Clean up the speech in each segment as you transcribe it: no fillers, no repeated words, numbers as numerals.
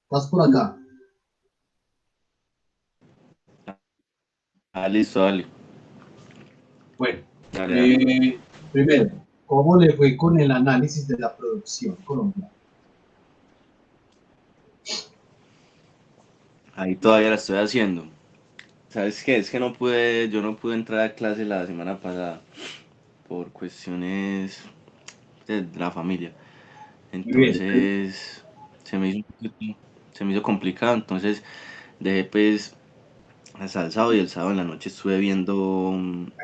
¿Estás por acá? Ah, listo, dale. Bueno, Dale, dale. primero, ¿cómo le fue con el análisis de la producción colombiana? Ahí todavía la estoy haciendo. ¿Sabes qué? Es que yo no pude entrar a clase la semana pasada por cuestiones de la familia. Muy bien, Entonces, se me hizo, se me hizo complicado. Entonces, dejé pues hasta el sábado y el sábado en la noche estuve viendo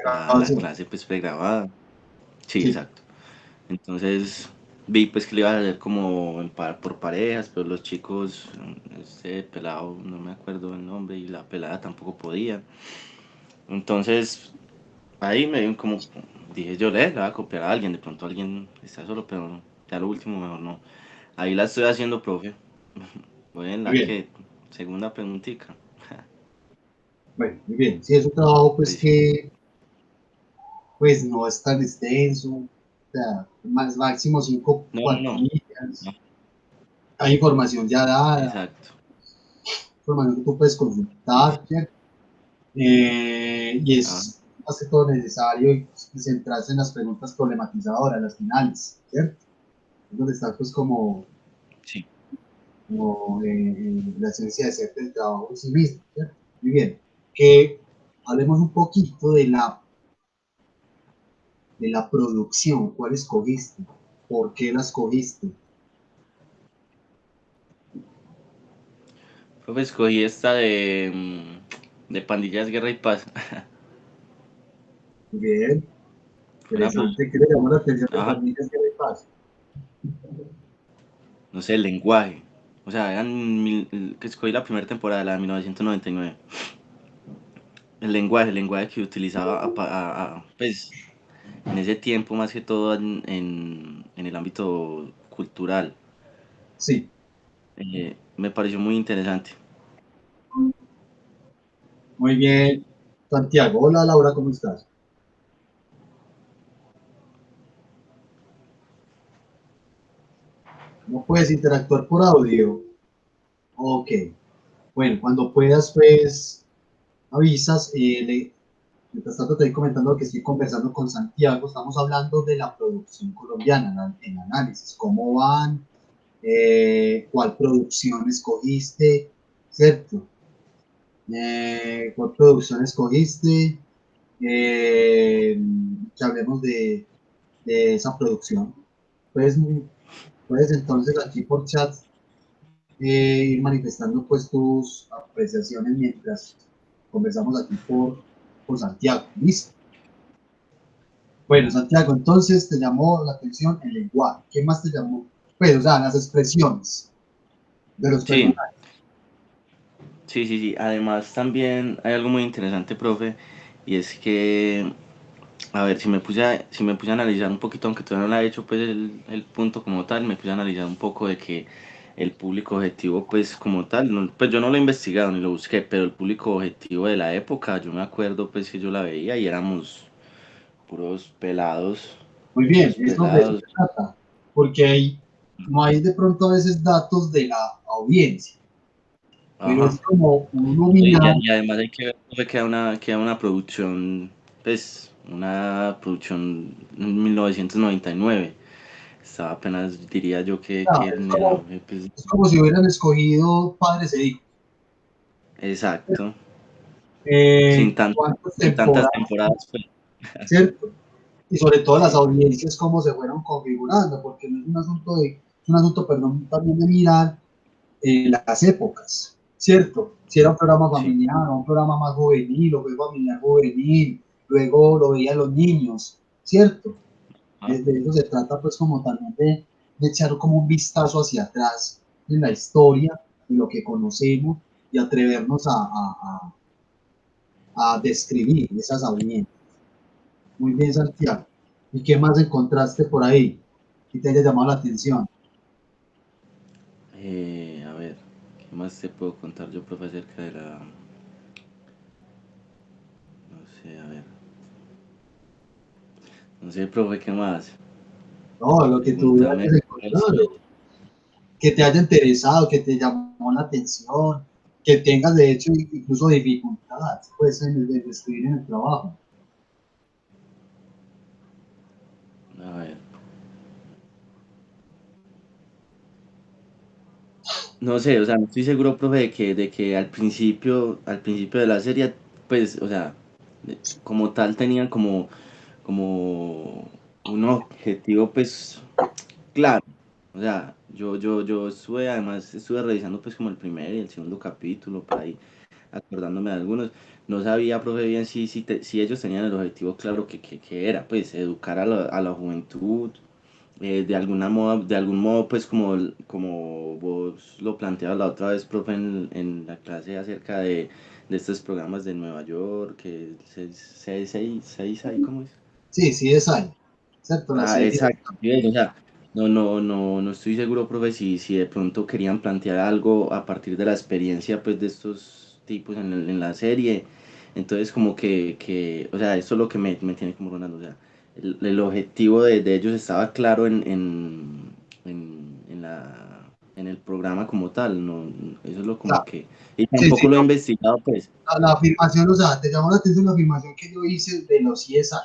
la grabación. clase pues pregrabada. Sí, Sí, exacto. Entonces vi pues que le iba a hacer como por parejas, pero los chicos, este pelado, no me acuerdo el nombre, y la pelada tampoco podía. Entonces ahí me dio como, dije yo, le voy a copiar a alguien, de pronto alguien está solo, pero ya lo último mejor no. Ahí la estoy haciendo, profe. Voy en muy la bien. que, segunda preguntita. Bueno, muy bien. Sí, es un trabajo pues Pues sí. que pues no es tan extenso, o sea, más máximo cinco No, no, no. No, cuartillas. Hay información ya dada, exacto. información que tú puedes Sí, sí. consultar, ¿cierto? Y Ah, es más que todo necesario y centrarse en las preguntas problematizadoras, las finales, ¿cierto? Es donde está pues sí. la esencia de ser del trabajo en sí mismo, ¿cierto? Muy bien, que hablemos un poquito de la producción, ¿cuál escogiste? ¿Por qué la escogiste? Profe, escogí esta de Pandillas, Guerra y Paz. Muy bien, Fue una, pues, interesante, ¿qué le llamó la atención de ajá, Pandillas que le pasa? no sé, el lenguaje. O sea, que escogí la primera temporada, la de 1999. El lenguaje que utilizaba, pues, en ese tiempo, más que todo en el ámbito cultural, Sí, me pareció muy interesante. muy bien. Santiago, hola Laura, ¿cómo estás? ¿No puedes interactuar por audio? Ok, bueno, cuando puedas, pues avisas. Mientras tanto, te estoy comentando que estoy conversando con Santiago. Estamos hablando de la producción colombiana en análisis, cómo van, cuál producción escogiste, ¿cierto? ¿Cuál producción escogiste? Que hablemos de esa producción. Puedes, puedes entonces aquí por chat ir manifestando pues tus apreciaciones mientras conversamos aquí por Santiago. ¿Listo? Bueno, Santiago, entonces te llamó la atención el lenguaje. ¿Qué más te llamó? Pues, o sea, las expresiones de los Sí, personajes. sí. Además, también hay algo muy interesante, profe, y es que, a ver, si me puse a analizar un poquito, aunque todavía no lo he hecho, pues el punto como tal, me puse a analizar un poco de que el público objetivo, pues como tal, pues yo no lo he investigado ni lo busqué, pero el público objetivo de la época, yo me acuerdo pues que yo la veía y éramos Muy bien, puros eso de eso pelados, se trata, porque no hay de pronto a veces datos de la audiencia, pero ajá. es como un Y, nominal. y además hay que ver profe, que era una producción, pues, una producción en 1999. Estaba apenas, diría yo, que Claro, en el auge, pues, es como si hubieran escogido padres e hijos. exacto. Sin tan, ¿Cuántas sin tantas temporadas? temporadas, pues. ¿Cierto? Y sobre todo las Sí, audiencias, cómo se fueron configurando, porque no es un asunto es un asunto, perdón, también de mirar las épocas, ¿cierto? Si era un programa sí. familiar o un programa más juvenil o fue familiar juvenil, luego lo veían los niños, ¿cierto? Ah, De eso se trata pues como también de echar como un vistazo hacia atrás en la historia, en lo que conocemos y atrevernos a describir esas audiencias. Muy bien, Santiago. ¿Y qué más encontraste por ahí que te haya llamado la atención? a ver, ¿qué más te puedo contar yo, profe, acerca de la... No sé, a ver. No sé, profe, ¿qué más? No, lo que tú Pregúntame. hayas encontrado, que te haya interesado, que te llamó llamó la atención, que tengas de hecho incluso dificultad pues, en escribir en el trabajo. A ver. No sé, o sea, no estoy seguro, profe, de que al principio de la serie, pues, o sea, como tal tenían como un objetivo, pues, claro. O sea, yo además estuve revisando pues como el primer y el segundo capítulo, por ahí, acordándome de algunos. No sabía, profe, bien si ellos tenían el objetivo claro que era, pues, educar a la juventud, de algún modo, pues como vos lo planteabas la otra vez, profe, en la clase acerca de estos programas de Nueva York, que seis ahí, ¿cómo es? Sí, sí es ahí, ¿cierto? La Ah, serie. exacto, sí, o sea, no estoy seguro, profe, si de pronto querían plantear algo a partir de la experiencia, pues, de estos tipos en la serie. Entonces, como o sea, esto es lo que me tiene como rondando, o sea, el objetivo de ellos estaba claro en el programa como tal, no, eso es lo O sea, como que, y sí, sí, tampoco lo he no, investigado, pues. la afirmación, o sea, te llamó la atención la afirmación que yo hice de los CSI.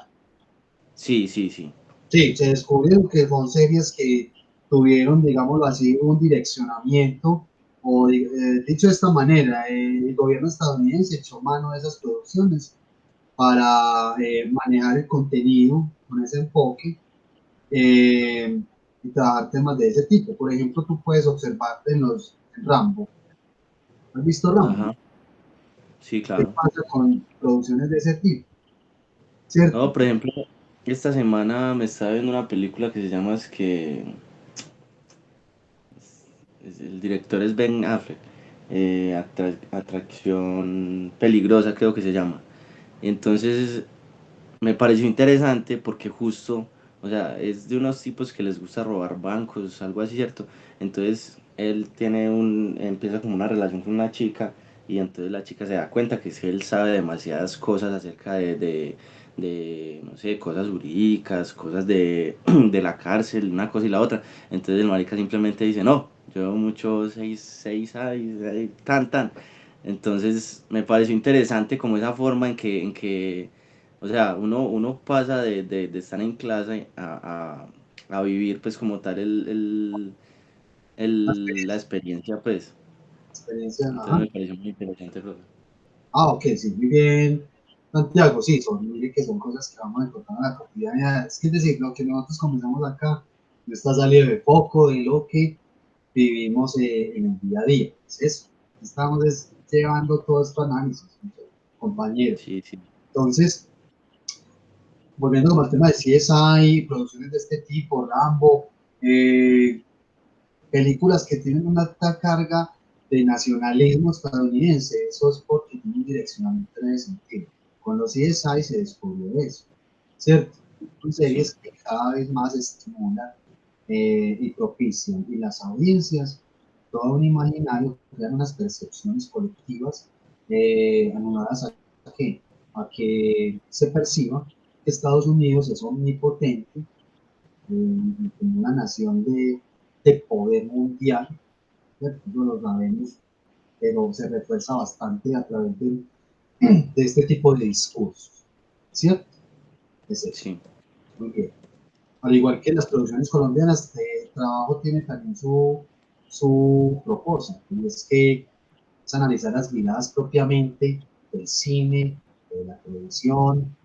Sí, sí, sí. Sí, se descubrieron que son series que tuvieron, digámoslo así, un direccionamiento, o dicho de esta manera, el gobierno estadounidense echó mano de esas producciones para manejar el contenido con ese enfoque y trabajar temas de ese tipo. Por ejemplo, tú puedes observar en Rambo. ¿Has visto Rambo? Ajá, sí, ¿Qué claro. pasa con producciones de ese tipo? ¿Cierto? No, por ejemplo, esta semana me estaba viendo una película que se llama, es que el director es Ben Affleck, Atracción Peligrosa creo que se llama. Entonces me pareció interesante porque justo, o sea, es de unos tipos que les gusta robar bancos, algo así, ¿cierto? Entonces él empieza como una relación con una chica y entonces la chica se da cuenta que es que él sabe demasiadas cosas acerca de no sé, cosas jurídicas, cosas de la cárcel, una cosa y la otra. Entonces el marica simplemente dice, no, yo veo mucho seis, tan. Entonces me pareció interesante como esa forma en que o sea, uno pasa de estar en clase a vivir pues como tal La la experiencia pues. experiencia, Entonces ajá. me pareció muy interesante, profe. Ah, ok, sí, muy bien. Santiago, sí, mire que son cosas que vamos a encontrar en la cotidianidad. Es que es decir, lo que nosotros comenzamos acá no está salido de poco de lo que vivimos en el día a día. Es eso. Estamos llevando todo este análisis, compañero. Sí, sí. Entonces, volviendo como al tema de CSI, producciones de este tipo, Rambo, eh, películas que tienen una alta carga de nacionalismo estadounidense, eso es porque tienen un direccionamiento en ese sentido. Con los CSI se descubrió eso, ¿cierto? Son Sí, series que cada vez más estimulan y propician y las audiencias, todo un imaginario, crean unas percepciones colectivas anudadas a que se perciba que Estados Unidos es omnipotente, como una nación de poder mundial, ¿cierto? No lo sabemos, pero se refuerza bastante a través de este tipo de discursos, ¿cierto? Es eso, sí, muy bien. Al igual que las producciones colombianas, el trabajo tiene también su propósito, y es que es analizar las miradas propiamente del cine, de la televisión,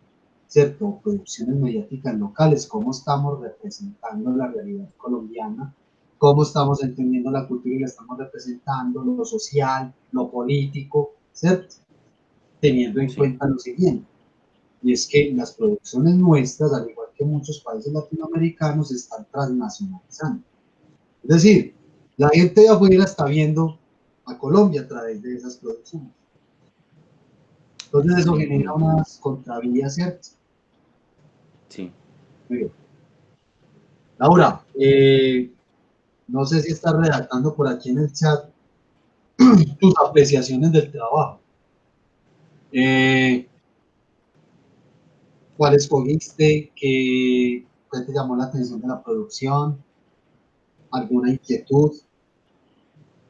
¿cierto? Producciones mediáticas locales, cómo estamos representando la realidad colombiana, cómo estamos entendiendo la cultura y la estamos representando, lo social, lo político, ¿cierto? Teniendo en sí, cuenta lo siguiente, y es que las producciones nuestras, al igual que muchos países latinoamericanos, se están transnacionalizando. Es decir, la gente de afuera está viendo a Colombia a través de esas producciones. Entonces eso sí, genera unas contravías, ¿cierto? sí. Muy bien. Laura, no sé si estás redactando por aquí en el chat tus apreciaciones del trabajo. Eh, ¿Cuál escogiste? ¿Qué te llamó la atención de la producción? ¿Alguna inquietud?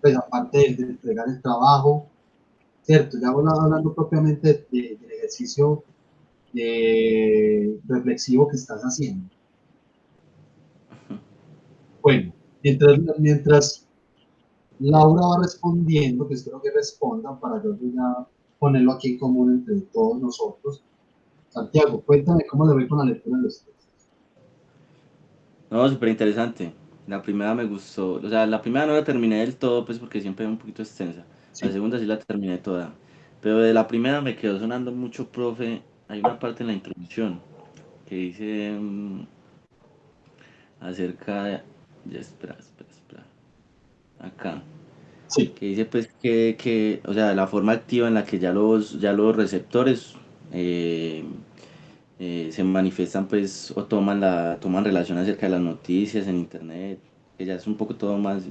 pues aparte de entregar el trabajo, ¿cierto? Ya hablando propiamente del ejercicio reflexivo que estás haciendo. Bueno, mientras Laura va respondiendo, pues creo que respondan para yo ya ponerlo aquí en común entre todos nosotros. Santiago, cuéntame cómo le voy con la lectura de los textos. No, súper interesante. La primera me gustó, o sea, la primera no la terminé del todo, pues porque siempre es un poquito extensa. La Sí, segunda sí la terminé toda. Pero de la primera me quedó sonando mucho, profe. Hay una parte en la introducción que dice acerca de... Ya, espera. Acá. sí, Que dice pues o sea, la forma activa en la que ya los receptores eh, se manifiestan pues o toman relación acerca de las noticias en internet, que ya es un poco todo más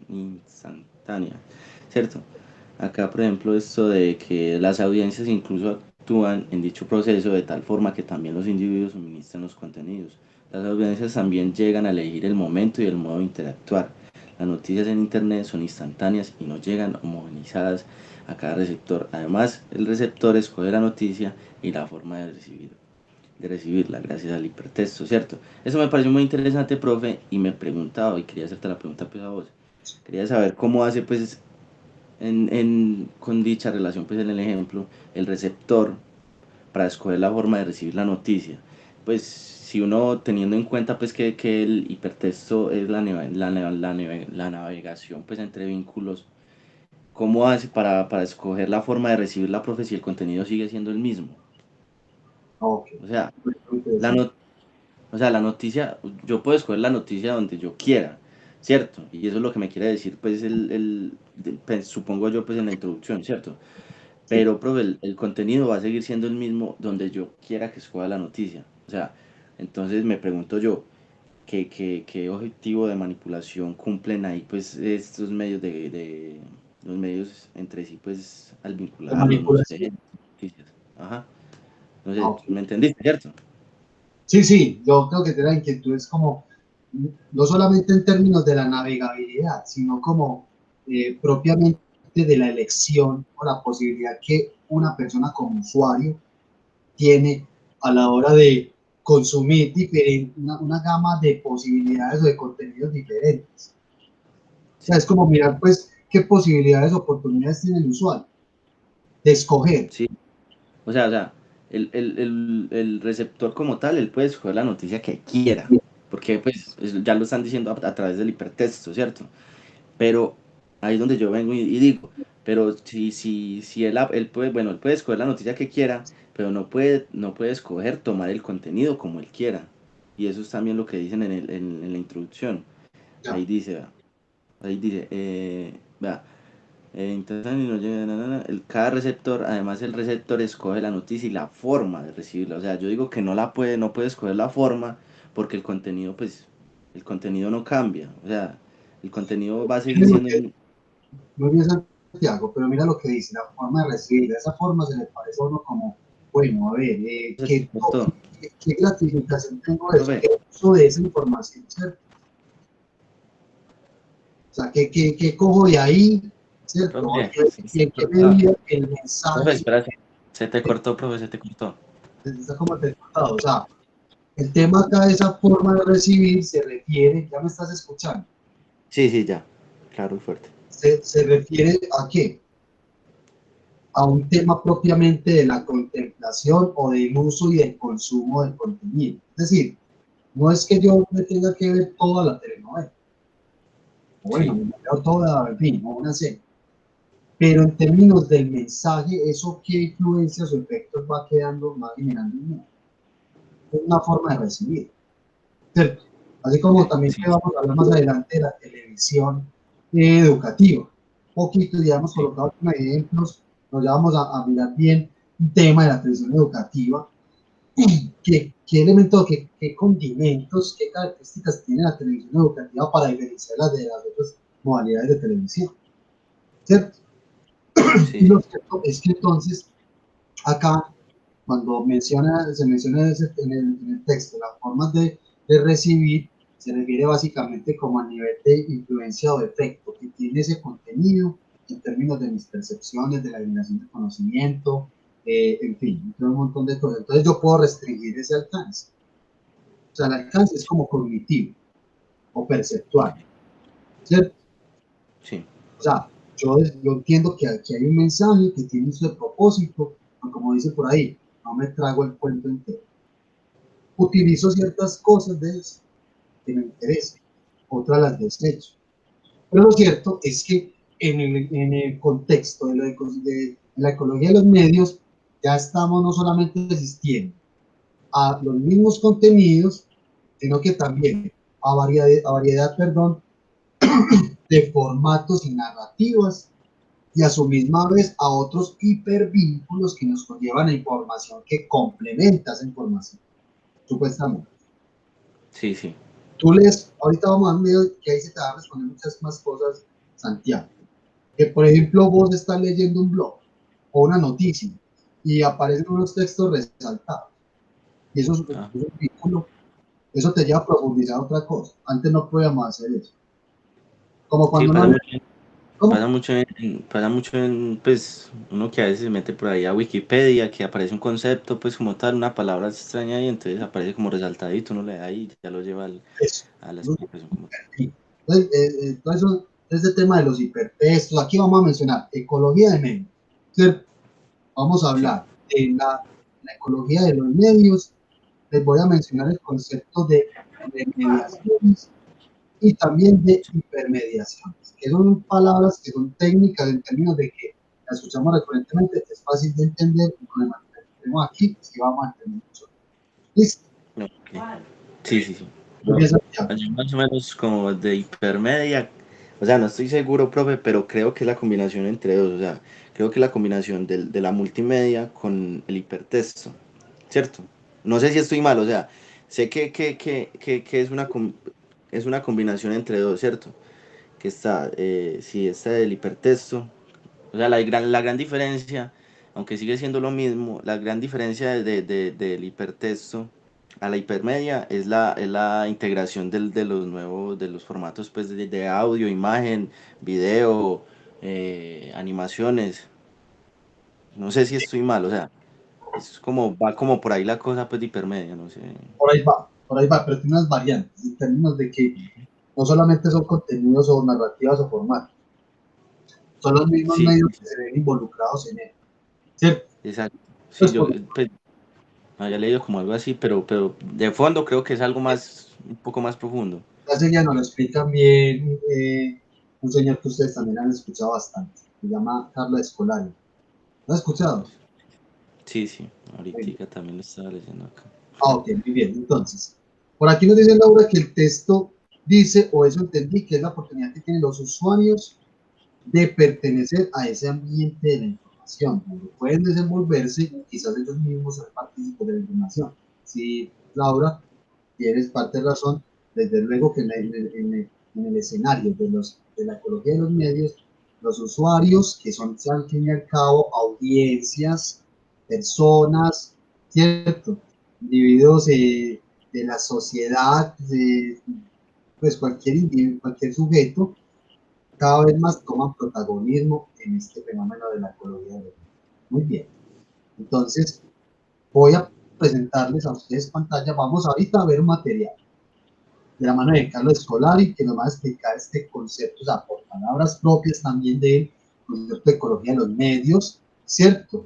instantánea, ¿cierto? Acá, por ejemplo, esto de que las audiencias incluso actúan en dicho proceso de tal forma que también los individuos suministran los contenidos. Las audiencias también llegan a elegir el momento y el modo de interactuar. Las noticias en internet son instantáneas y no llegan homogenizadas a cada receptor. Además, el receptor escoge la noticia y la forma de recibirla gracias al hipertexto, ¿cierto? Eso me pareció muy interesante, profe, y me preguntaba, y quería hacerte la pregunta pues a vos. Quería saber cómo hace pues con dicha relación pues en el ejemplo, el receptor para escoger la forma de recibir la noticia. Pues si uno teniendo en cuenta pues que el hipertexto es la navegación pues entre vínculos, ¿cómo hace para escoger la forma de recibir la profecía y el contenido sigue siendo el mismo? ok, O sea, muy la, interesante. no- o sea, la noticia, yo puedo escoger la noticia donde yo quiera, ¿cierto? Y eso es lo que me quiere decir, pues, pues, supongo yo, pues, en la introducción, ¿cierto? Sí. Pero, profe, el contenido va a seguir siendo el mismo donde yo quiera que escoja la noticia. O sea, entonces me pregunto yo, ¿qué objetivo de manipulación cumplen ahí, pues, estos medios los medios entre sí, pues, al La vincularlos, no manipulación. sé, noticias? Ajá. No Ah, sé, ok. ¿me entendiste, cierto? Sí, sí, yo creo que te la inquietud es como, no solamente en términos de la navegabilidad, sino como propiamente de la elección o la posibilidad que una persona como usuario tiene a la hora de consumir una gama de posibilidades o de contenidos diferentes. O sea, Sí, es como mirar, pues, qué posibilidades, oportunidades tiene el usuario de escoger. sí. O sea, el receptor como tal, él puede escoger la noticia que quiera, porque pues ya lo están diciendo a través del hipertexto, ¿cierto? Pero ahí es donde yo vengo y digo, pero si él puede, bueno, él puede escoger la noticia que quiera, pero no puede escoger tomar el contenido como él quiera. Y eso es también lo que dicen en la introducción. Ya. Ahí dice, vea, vea, intentan y no llegan a nada. Cada receptor, además el receptor escoge la noticia y la forma de recibirla. O sea, yo digo que no puede escoger la forma porque el contenido no cambia. O sea, el contenido va a seguir siendo Muy bien, Santiago, pero mira lo que dice, la forma de recibir, de esa forma se le parece a uno como, bueno, a ver, se te cortó. qué gratificación tengo de eso, Profe, qué uso de esa información, ¿cierto? O sea, qué cojo de ahí, ¿cierto? profe, Y en qué no, medida el profe, mensaje espera, se te cortó, profe, se te cortó. está como interpretado. O sea, el tema acá de esa forma de recibir se refiere, ya me estás escuchando, Sí, sí, ya, claro y fuerte. se refiere a qué? A un tema propiamente de la contemplación o del uso y del consumo del contenido. Es decir, no es que yo me tenga que ver toda la telenovela, o bueno, Sí, me veo toda, en fin, o una serie, pero en términos del mensaje, eso qué influencias o efectos va quedando, va generando en mí. Es una forma de recibir, ¿cierto? Así como también sí, que vamos a hablar más adelante de la televisión educativa. Un poquito, ya hemos sí. colocado unos ejemplos, nos ya vamos a mirar bien un tema de la televisión educativa. ¿Qué elementos, qué condimentos, qué características tiene la televisión educativa para diferenciarla de las otras modalidades de televisión? ¿Cierto? Sí, Y lo sí. cierto es que entonces, acá, cuando se menciona en el texto las formas de recibir, se refiere básicamente como a nivel de influencia o efecto que tiene ese contenido en términos de mis percepciones, de la generación de conocimiento, en fin, un montón de cosas. Entonces yo puedo restringir ese alcance. O sea, el alcance es como cognitivo o perceptual, ¿cierto? Sí. O sea, yo entiendo que aquí hay un mensaje que tiene su propósito, pero como dice por ahí, no me trago el cuento entero. Utilizo ciertas cosas de eso que me interesan, otras las desecho. Pero lo cierto es que en el contexto de la ecología de los medios, ya estamos no solamente asistiendo a los mismos contenidos, sino que también a variedad, perdón, de formatos y narrativas, y a su misma vez a otros hipervínculos que nos conllevan a información que complementa esa información, supuestamente. Sí, sí. Tú lees, ahorita vamos a un video que ahí se te va a responder muchas más cosas, Santiago. Que por ejemplo vos estás leyendo un blog o una noticia y aparecen unos textos resaltados. Y eso es Ah. un vínculo, eso te lleva a profundizar otra cosa. Antes no podíamos hacer eso. Como Sí, cuando no... ¿Cómo? pasa mucho en, pues, uno que a veces se mete por ahí a Wikipedia, que aparece un concepto, pues, como tal, una palabra extraña y entonces aparece como resaltadito, uno le da ahí y ya lo lleva Eso. a la explicación como tal. Entonces, todo eso, este tema de los hipertextos, aquí vamos a mencionar ecología de medios, ¿cierto? Vamos a Sí. hablar de la ecología de los medios, les voy a mencionar el concepto de remediaciones y también de hipermediaciones, que son palabras que son técnicas en términos de que las escuchamos recurrentemente, es fácil de entender y con el material que tenemos aquí, sí vamos a entender mucho. ¿Listo? Okay. Sí, sí, sí. Muy bien, Santiago. Yo más o menos como de hipermedia, o sea, no estoy seguro, profe, pero creo que es la combinación entre dos, o sea, creo que es la combinación de la multimedia con el hipertexto, ¿cierto? No sé si estoy mal, o sea, sé que es una combinación entre dos, ¿cierto? Que está, sí, está del hipertexto, o sea, la gran diferencia, aunque sigue siendo lo mismo, la gran diferencia del hipertexto a la hipermedia es la integración de los nuevos, de los formatos pues, de audio, imagen, video, animaciones. No sé si estoy mal, o sea, es como, va como por ahí la cosa pues de hipermedia, no sé. Por ahí va, pero tiene unas variantes en términos de que no solamente son contenidos o narrativas o formatos, son los mismos Sí, medios sí, que sí, se ven involucrados en él, ¿cierto? exacto. Sí, Pues yo por pues, había leído como algo así, pero de fondo creo que es algo más, un poco más profundo. la ya nos lo explica bien un señor que ustedes también han escuchado bastante, se llama Carlos Escolari. ¿Lo has escuchado? Sí, sí, Muy bien. ahorita también lo estaba leyendo acá. Ok, muy bien. Entonces, por aquí nos dice Laura que el texto dice, o eso entendí, que es la oportunidad que tienen los usuarios de pertenecer a ese ambiente de la información, donde pueden desenvolverse y quizás ellos mismos ser partícipes de la información. Sí, Laura, tienes parte de razón, desde luego que en el escenario de la ecología de los medios, los usuarios, que son al fin y al cabo audiencias, personas, ¿cierto? Individuos de la sociedad, pues cualquier individuo, cualquier sujeto, cada vez más toman protagonismo en este fenómeno de la ecología de los medios. Muy bien. Entonces, voy a presentarles a ustedes pantalla. Vamos ahorita a ver un material de la mano de Carlos Escolari, que nos va a explicar este concepto, o sea, por palabras propias también del concepto de ecología de los medios, ¿cierto?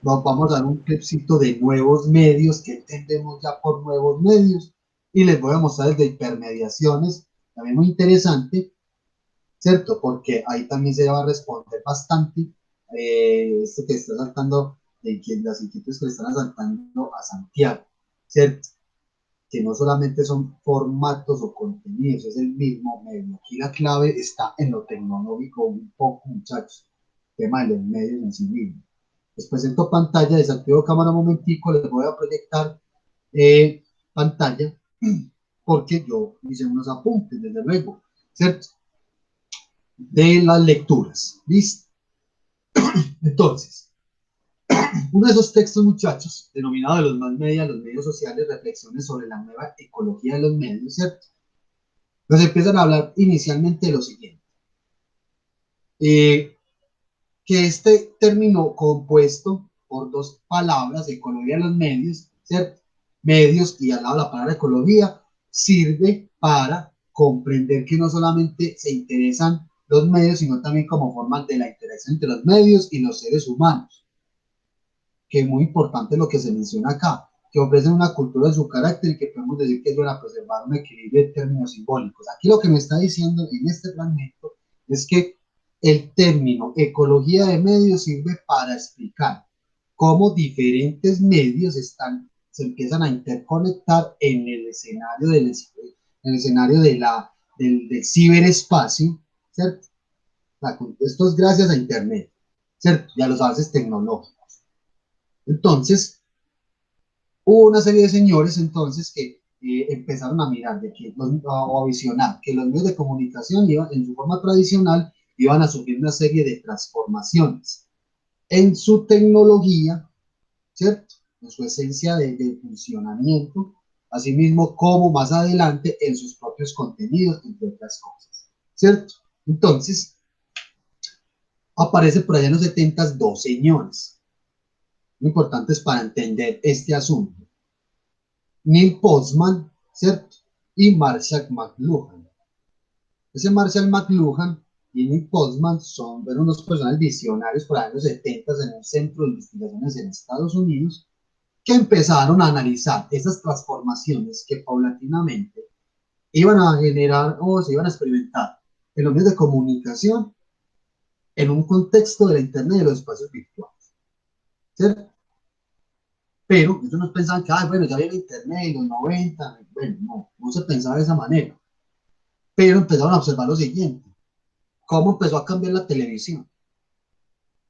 Nos vamos a dar un clipcito de nuevos medios, que entendemos ya por nuevos medios, y les voy a mostrar el de hipermediaciones, también muy interesante, ¿cierto? Porque ahí también se va a responder bastante esto que está saltando, las inquietudes que le están asaltando a Santiago, ¿cierto? Que no solamente son formatos o contenidos, es el mismo medio. Aquí la clave está en lo tecnológico un poco, muchachos, tema de los medios en sí mismos. Les presento pantalla, desactivo cámara un momentico, les voy a proyectar pantalla, porque yo hice unos apuntes, desde luego, ¿cierto? De las lecturas, ¿listo? Entonces, uno de esos textos, muchachos, denominado de los más media, los medios sociales, reflexiones sobre la nueva ecología de los medios, ¿cierto? Nos empiezan a hablar inicialmente de lo siguiente, eh, que este término compuesto por dos palabras, ecología de los medios, ¿cierto? Medios y al lado la palabra ecología, sirve para comprender que no solamente se interesan los medios, sino también como forma de la interacción entre los medios y los seres humanos, que es muy importante lo que se menciona acá, que ofrecen una cultura de su carácter y que podemos decir que ayudan a preservar un equilibrio de términos simbólicos. Aquí lo que me está diciendo en este fragmento es que el término ecología de medios sirve para explicar cómo diferentes medios se empiezan a interconectar en el escenario en el escenario del ciberespacio, ¿cierto? Esto es gracias a Internet, ¿cierto? Y a los avances tecnológicos. Entonces, hubo una serie de señores entonces que empezaron a mirar o a visionar que los medios de comunicación iban, en su forma tradicional iban a sufrir una serie de transformaciones en su tecnología, ¿cierto? En su esencia de funcionamiento, asimismo como más adelante en sus propios contenidos, entre otras cosas, ¿cierto? Entonces, aparece por allá en los 70 dos señores importantes para entender este asunto. Neil Postman, ¿cierto? Y Marshall McLuhan. Ese Marshall McLuhan y Neil Postman fueron unos personajes visionarios por ahí en los 70 en un centro de investigaciones en Estados Unidos que empezaron a analizar esas transformaciones que paulatinamente iban a generar o se iban a experimentar en los medios de comunicación en un contexto de la Internet y de los espacios virtuales, ¿cierto? Pero ellos no pensaban que, bueno, ya viene Internet en los 90, bueno, no se pensaba de esa manera. Pero empezaron a observar lo siguiente, cómo empezó a cambiar la televisión.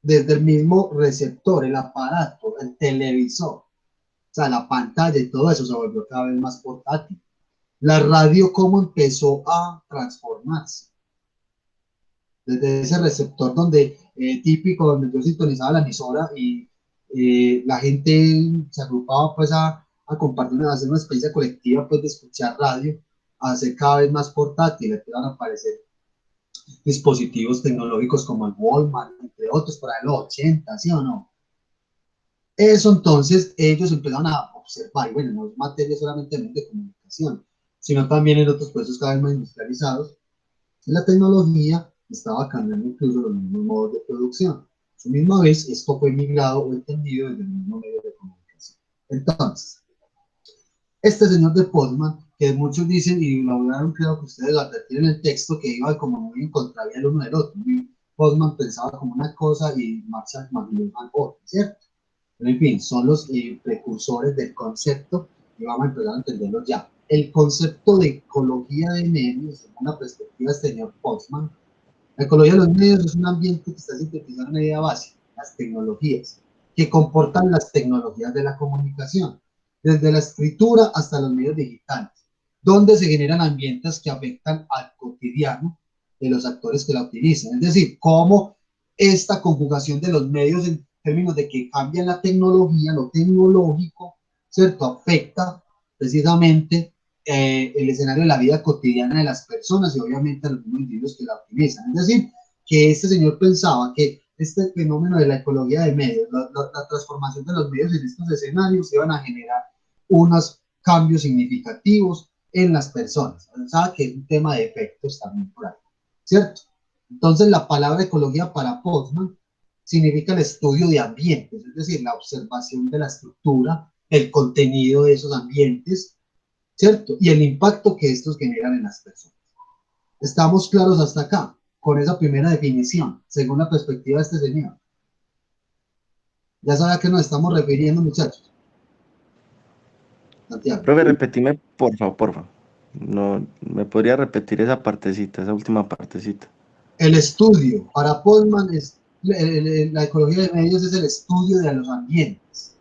Desde el mismo receptor, el aparato, el televisor, o sea, la pantalla y todo eso se volvió cada vez más portátil. La radio, cómo empezó a transformarse. Desde ese receptor típico, donde yo sintonizaba la emisora y la gente se agrupaba pues a compartir, a hacer una experiencia colectiva pues de escuchar radio, a ser cada vez más portátil, empezaron a aparecer dispositivos tecnológicos como el Walmart, entre otros, por ahí en los 80, ¿sí o no? Eso entonces ellos empezaron a observar, y bueno, no es materia solamente de comunicación, sino también en otros procesos cada vez más industrializados, la tecnología estaba cambiando incluso los mismos modos de producción. A su misma vez, esto fue migrado o entendido desde el mismo medio de comunicación. Entonces, este señor de Postman, que muchos dicen, y lo hablaron, creo que ustedes lo advertieron en el texto, que iba como muy en contravía el uno del otro. Postman pensaba como una cosa y Marshall McLuhan otra, ¿cierto? Pero en fin, son los precursores del concepto y vamos a empezar a entenderlo ya. El concepto de ecología de medios, desde una perspectiva del señor Postman, la ecología de los medios es un ambiente que está sintetizando una idea básica, las tecnologías, que comportan las tecnologías de la comunicación, desde la escritura hasta los medios digitales, donde se generan ambientes que afectan al cotidiano de los actores que la utilizan. Es decir, cómo esta conjugación de los medios en términos de que cambian la tecnología, lo tecnológico, ¿cierto? Afecta precisamente el escenario de la vida cotidiana de las personas y obviamente a los mismos individuos que la utilizan. Es decir, que este señor pensaba que este fenómeno de la ecología de medios, la transformación de los medios en estos escenarios iban a generar unos cambios significativos en las personas. Pensaba que es un tema de efectos también por ahí, ¿cierto? Entonces la palabra ecología para Postman significa el estudio de ambientes, es decir, la observación de la estructura, el contenido de esos ambientes, ¿cierto? Y el impacto que estos generan en las personas. ¿Estamos claros hasta acá? Con esa primera definición, según la perspectiva de este señor. Ya saben a qué nos estamos refiriendo, muchachos. Santiago. Profe, repetime, por favor. No, ¿me podría repetir esa partecita, esa última partecita? El estudio, para Postman, la ecología de medios es el estudio de los ambientes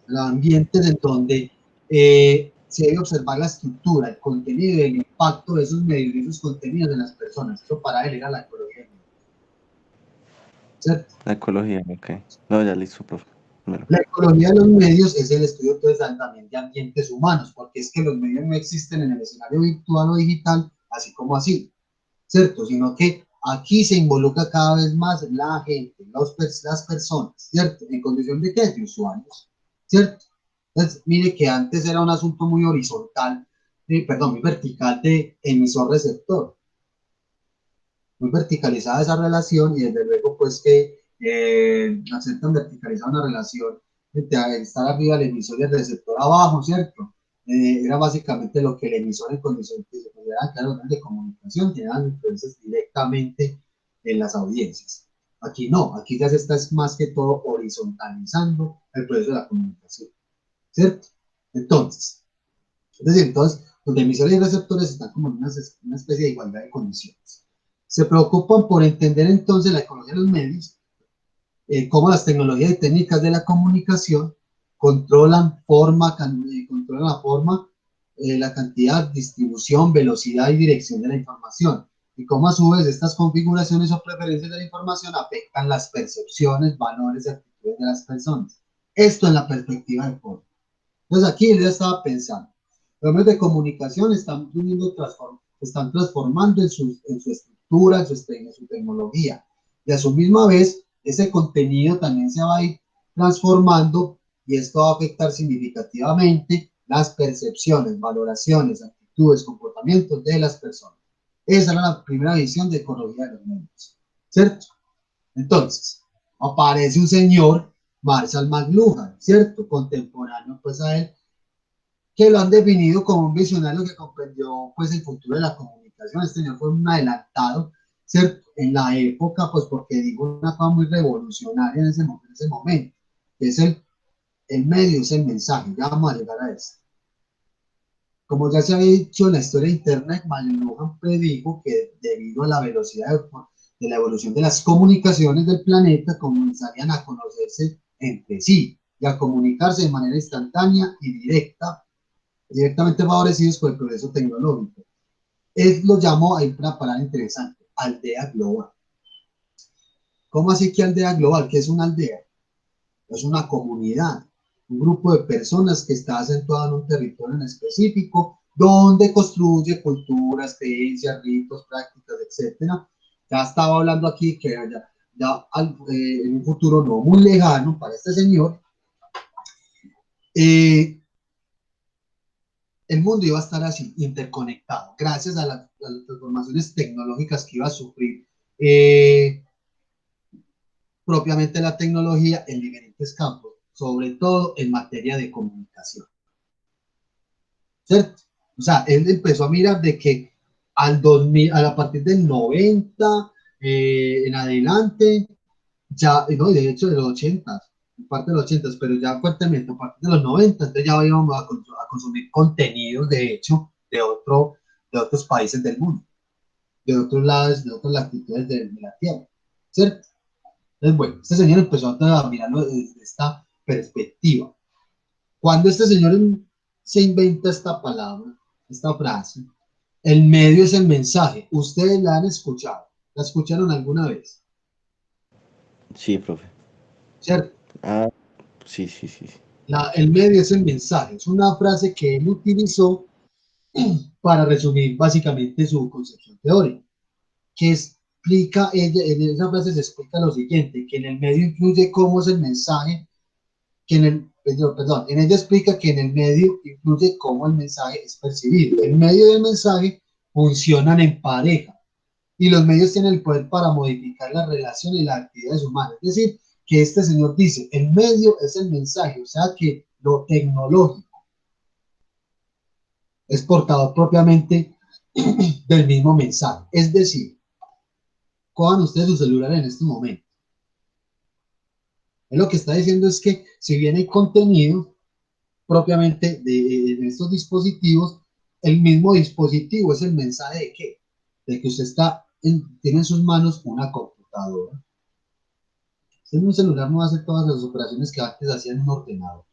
en donde se debe observar la estructura, el contenido y el impacto de esos medios y esos contenidos en las personas. Eso para él era la ecología de medios, ¿cierto? La ecología, ok. No, ya listo, profe. La ecología de los medios es el estudio entonces, también de ambientes humanos, porque es que los medios no existen en el escenario virtual o digital así como así, ¿cierto? Sino que aquí se involucra cada vez más la gente, las personas, ¿cierto? ¿En condición de qué? De usuarios, ¿cierto? Entonces, mire que antes era un asunto muy horizontal, perdón, muy vertical de emisor-receptor, muy verticalizada esa relación y desde luego pues que al ser tan verticalizada una relación, de estar arriba el emisor y el receptor abajo, ¿cierto? Era básicamente lo que el emisor en condiciones que se consideran claro, de comunicación tenían influencias directamente en las audiencias. Aquí no, aquí ya se está más que todo horizontalizando el proceso de la comunicación, ¿cierto? Entonces, es decir, entonces, los emisores y receptores están como en una especie de igualdad de condiciones. Se preocupan por entender entonces la ecología de los medios, cómo las tecnologías y técnicas de la comunicación controlan la forma, la cantidad, distribución, velocidad y dirección de la información, y cómo a su vez estas configuraciones o preferencias de la información afectan las percepciones, valores y actitudes de las personas. Esto en la perspectiva de forma. Entonces aquí él ya estaba pensando, los medios de comunicación están transformando en su estructura, en su tecnología, y a su misma vez ese contenido también se va a ir transformando y esto va a afectar significativamente las percepciones, valoraciones, actitudes, comportamientos de las personas. Esa era la primera visión de ecología de los medios, ¿cierto? Entonces, aparece un señor, Marshall McLuhan, ¿cierto? Contemporáneo pues a él, que lo han definido como un visionario que comprendió pues el futuro de la comunicación. Este señor fue un adelantado, ¿cierto? En la época, pues porque digo una cosa muy revolucionaria en ese momento, que es el medio, es el mensaje, ya vamos a llegar a eso. Como ya se había dicho en la historia de Internet, McLuhan predijo que debido a la velocidad de la evolución de las comunicaciones del planeta, comenzarían a conocerse entre sí y a comunicarse de manera instantánea y directamente favorecidos por el progreso tecnológico. Él lo llamó, hay una palabra interesante, aldea global. ¿Cómo así que aldea global? ¿Qué es una aldea? Es una comunidad, un grupo de personas que está acentuado en un territorio en específico, donde construye culturas, creencias, ritos, prácticas, etcétera. Ya estaba hablando aquí que en un futuro no muy lejano para este señor, eh, el mundo iba a estar así, interconectado, gracias a las transformaciones tecnológicas que iba a sufrir eh, propiamente la tecnología en diferentes campos, sobre todo en materia de comunicación, ¿cierto? O sea, él empezó a mirar de que al 2000, a partir del 90 en adelante, ya, no, de hecho de los 80, parte de los 80, pero ya fuertemente a partir de los 90, entonces ya íbamos a consumir contenidos, de hecho, de otros países del mundo, de otros lados, de otras latitudes de la Tierra, ¿cierto? Entonces, bueno, este señor empezó a mirarlo desde esta perspectiva. Cuando este señor se inventa esta palabra, esta frase, el medio es el mensaje, ustedes la han escuchado, la escucharon alguna vez, Sí, profe. ¿cierto? Ah, sí, sí, sí. Sí. El medio es el mensaje, es una frase que él utilizó para resumir básicamente su concepción teórica, que explica, en esa frase se explica lo siguiente, que en el medio influye cómo es el mensaje, perdón, en ella explica que en el medio influye cómo el mensaje es percibido. El medio y el mensaje funcionan en pareja y los medios tienen el poder para modificar la relación y las actividades humanas. Es decir, que este señor dice, el medio es el mensaje, o sea que lo tecnológico es portador propiamente del mismo mensaje. Es decir, cojan ustedes su celular en este momento. Él lo que está diciendo es que si bien hay contenido propiamente de estos dispositivos, el mismo dispositivo es el mensaje de qué? De que usted tiene en sus manos una computadora. Usted en un celular no hace todas las operaciones que antes hacía en un ordenador.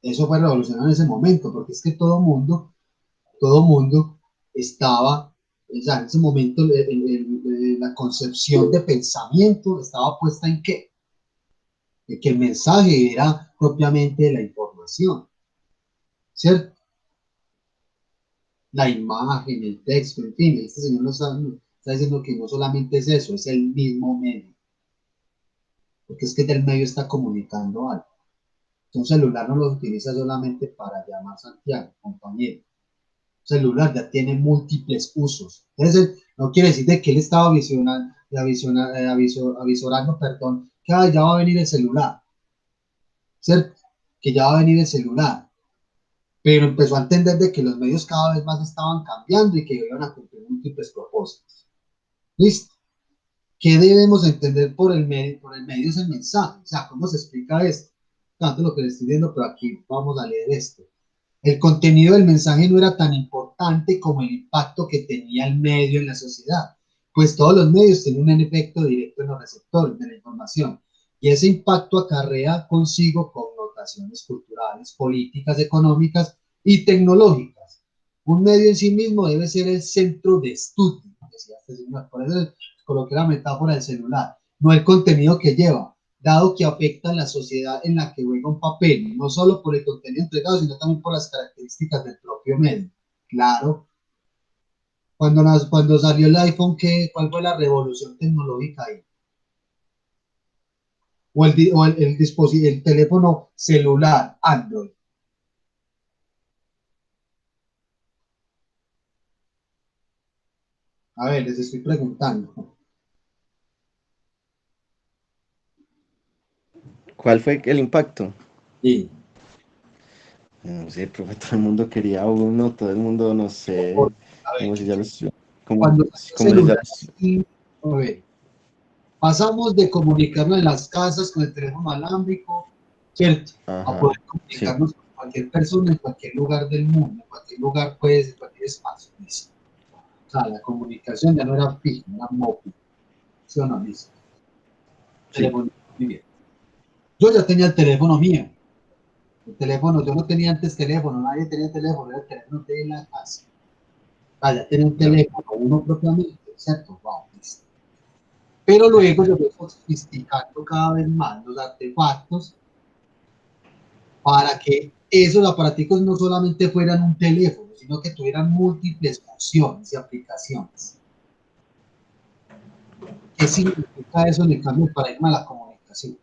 Eso fue revolucionario en ese momento, porque es que todo mundo estaba, o sea, en ese momento la concepción de pensamiento estaba puesta en qué? De que el mensaje era propiamente la información, ¿cierto? la imagen, el texto, en fin, este señor está diciendo que no solamente es eso, es el mismo medio, porque es que del medio está comunicando algo. Un celular no lo utiliza solamente para llamar a Santiago, compañero. Un celular ya tiene múltiples usos. Entonces, no quiere decir de que él estaba avisorando, perdón, que ya va a venir el celular, ¿cierto? Que ya va a venir el celular. Pero empezó a entender de que los medios cada vez más estaban cambiando y que iban a cumplir múltiples propósitos. ¿Listo? ¿Qué debemos entender por el medio? Por el medio es el mensaje. O sea, ¿cómo se explica esto? Tanto lo que le estoy viendo, pero aquí vamos a leer esto. El contenido del mensaje no era tan importante como el impacto que tenía el medio en la sociedad, pues todos los medios tienen un efecto directo en los receptores de la información y ese impacto acarrea consigo connotaciones culturales, políticas, económicas y tecnológicas. Un medio en sí mismo debe ser el centro de estudio, decía este señor. Por eso coloqué la metáfora del celular, no el contenido que lleva, dado que afecta a la sociedad en la que juega un papel, no solo por el contenido entregado, sino también por las características del propio medio. Claro, cuando salió el iPhone, ¿cuál fue la revolución tecnológica ahí? El teléfono celular, Android. A ver, les estoy preguntando. ¿Cuál fue el impacto? Sí. No sé, profe, todo el mundo quería uno, todo el mundo, no sé, A ver, como si ya los, como, cuando salió el como si ya celular, los, a ver, pasamos de comunicarnos en las casas con el teléfono alámbrico, ¿cierto? A ajá, poder sí, comunicarnos con cualquier persona en cualquier lugar del mundo, en cualquier lugar, pues, en cualquier espacio. ¿Listo? O sea, la comunicación ya no era fija, era móvil. ¿Sí o no? ¿Listo? sí, Teléfono, muy bien. Yo ya tenía el teléfono mío. El teléfono, yo no tenía antes teléfono, nadie tenía teléfono, era el teléfono de la casa. Ah, ya tenía un ya, teléfono, uno propiamente, ¿cierto? Wow, listo. Pero luego yo fui sofisticando cada vez más los artefactos para que esos aparaticos no solamente fueran un teléfono, sino que tuvieran múltiples funciones y aplicaciones. ¿Qué significa eso en el cambio de paradigma de la comunicación?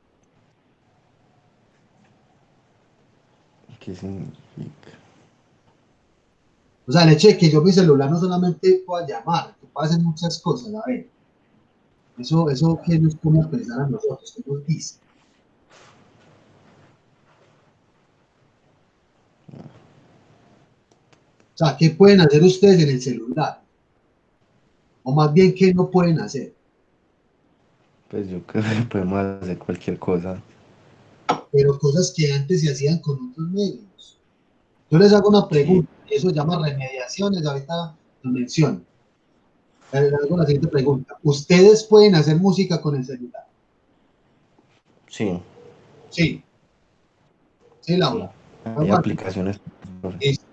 ¿qué significa? O sea, el hecho de que yo mi celular no solamente pueda llamar, que pueda hacer muchas cosas, a ver, eso que nos pone a pensar a nosotros, ¿qué nos dice? O sea, ¿qué pueden hacer ustedes en el celular? O más bien, ¿qué no pueden hacer? Pues yo creo que podemos hacer cualquier cosa. Pero cosas que antes se hacían con otros medios. Yo les hago una Sí, pregunta, y eso se llama remediaciones, ahorita lo menciono. Les hago la siguiente pregunta. ¿Ustedes pueden hacer música con el celular? sí, Sí, sí, sí, Laura. hay Normal. aplicaciones, profe. Listo.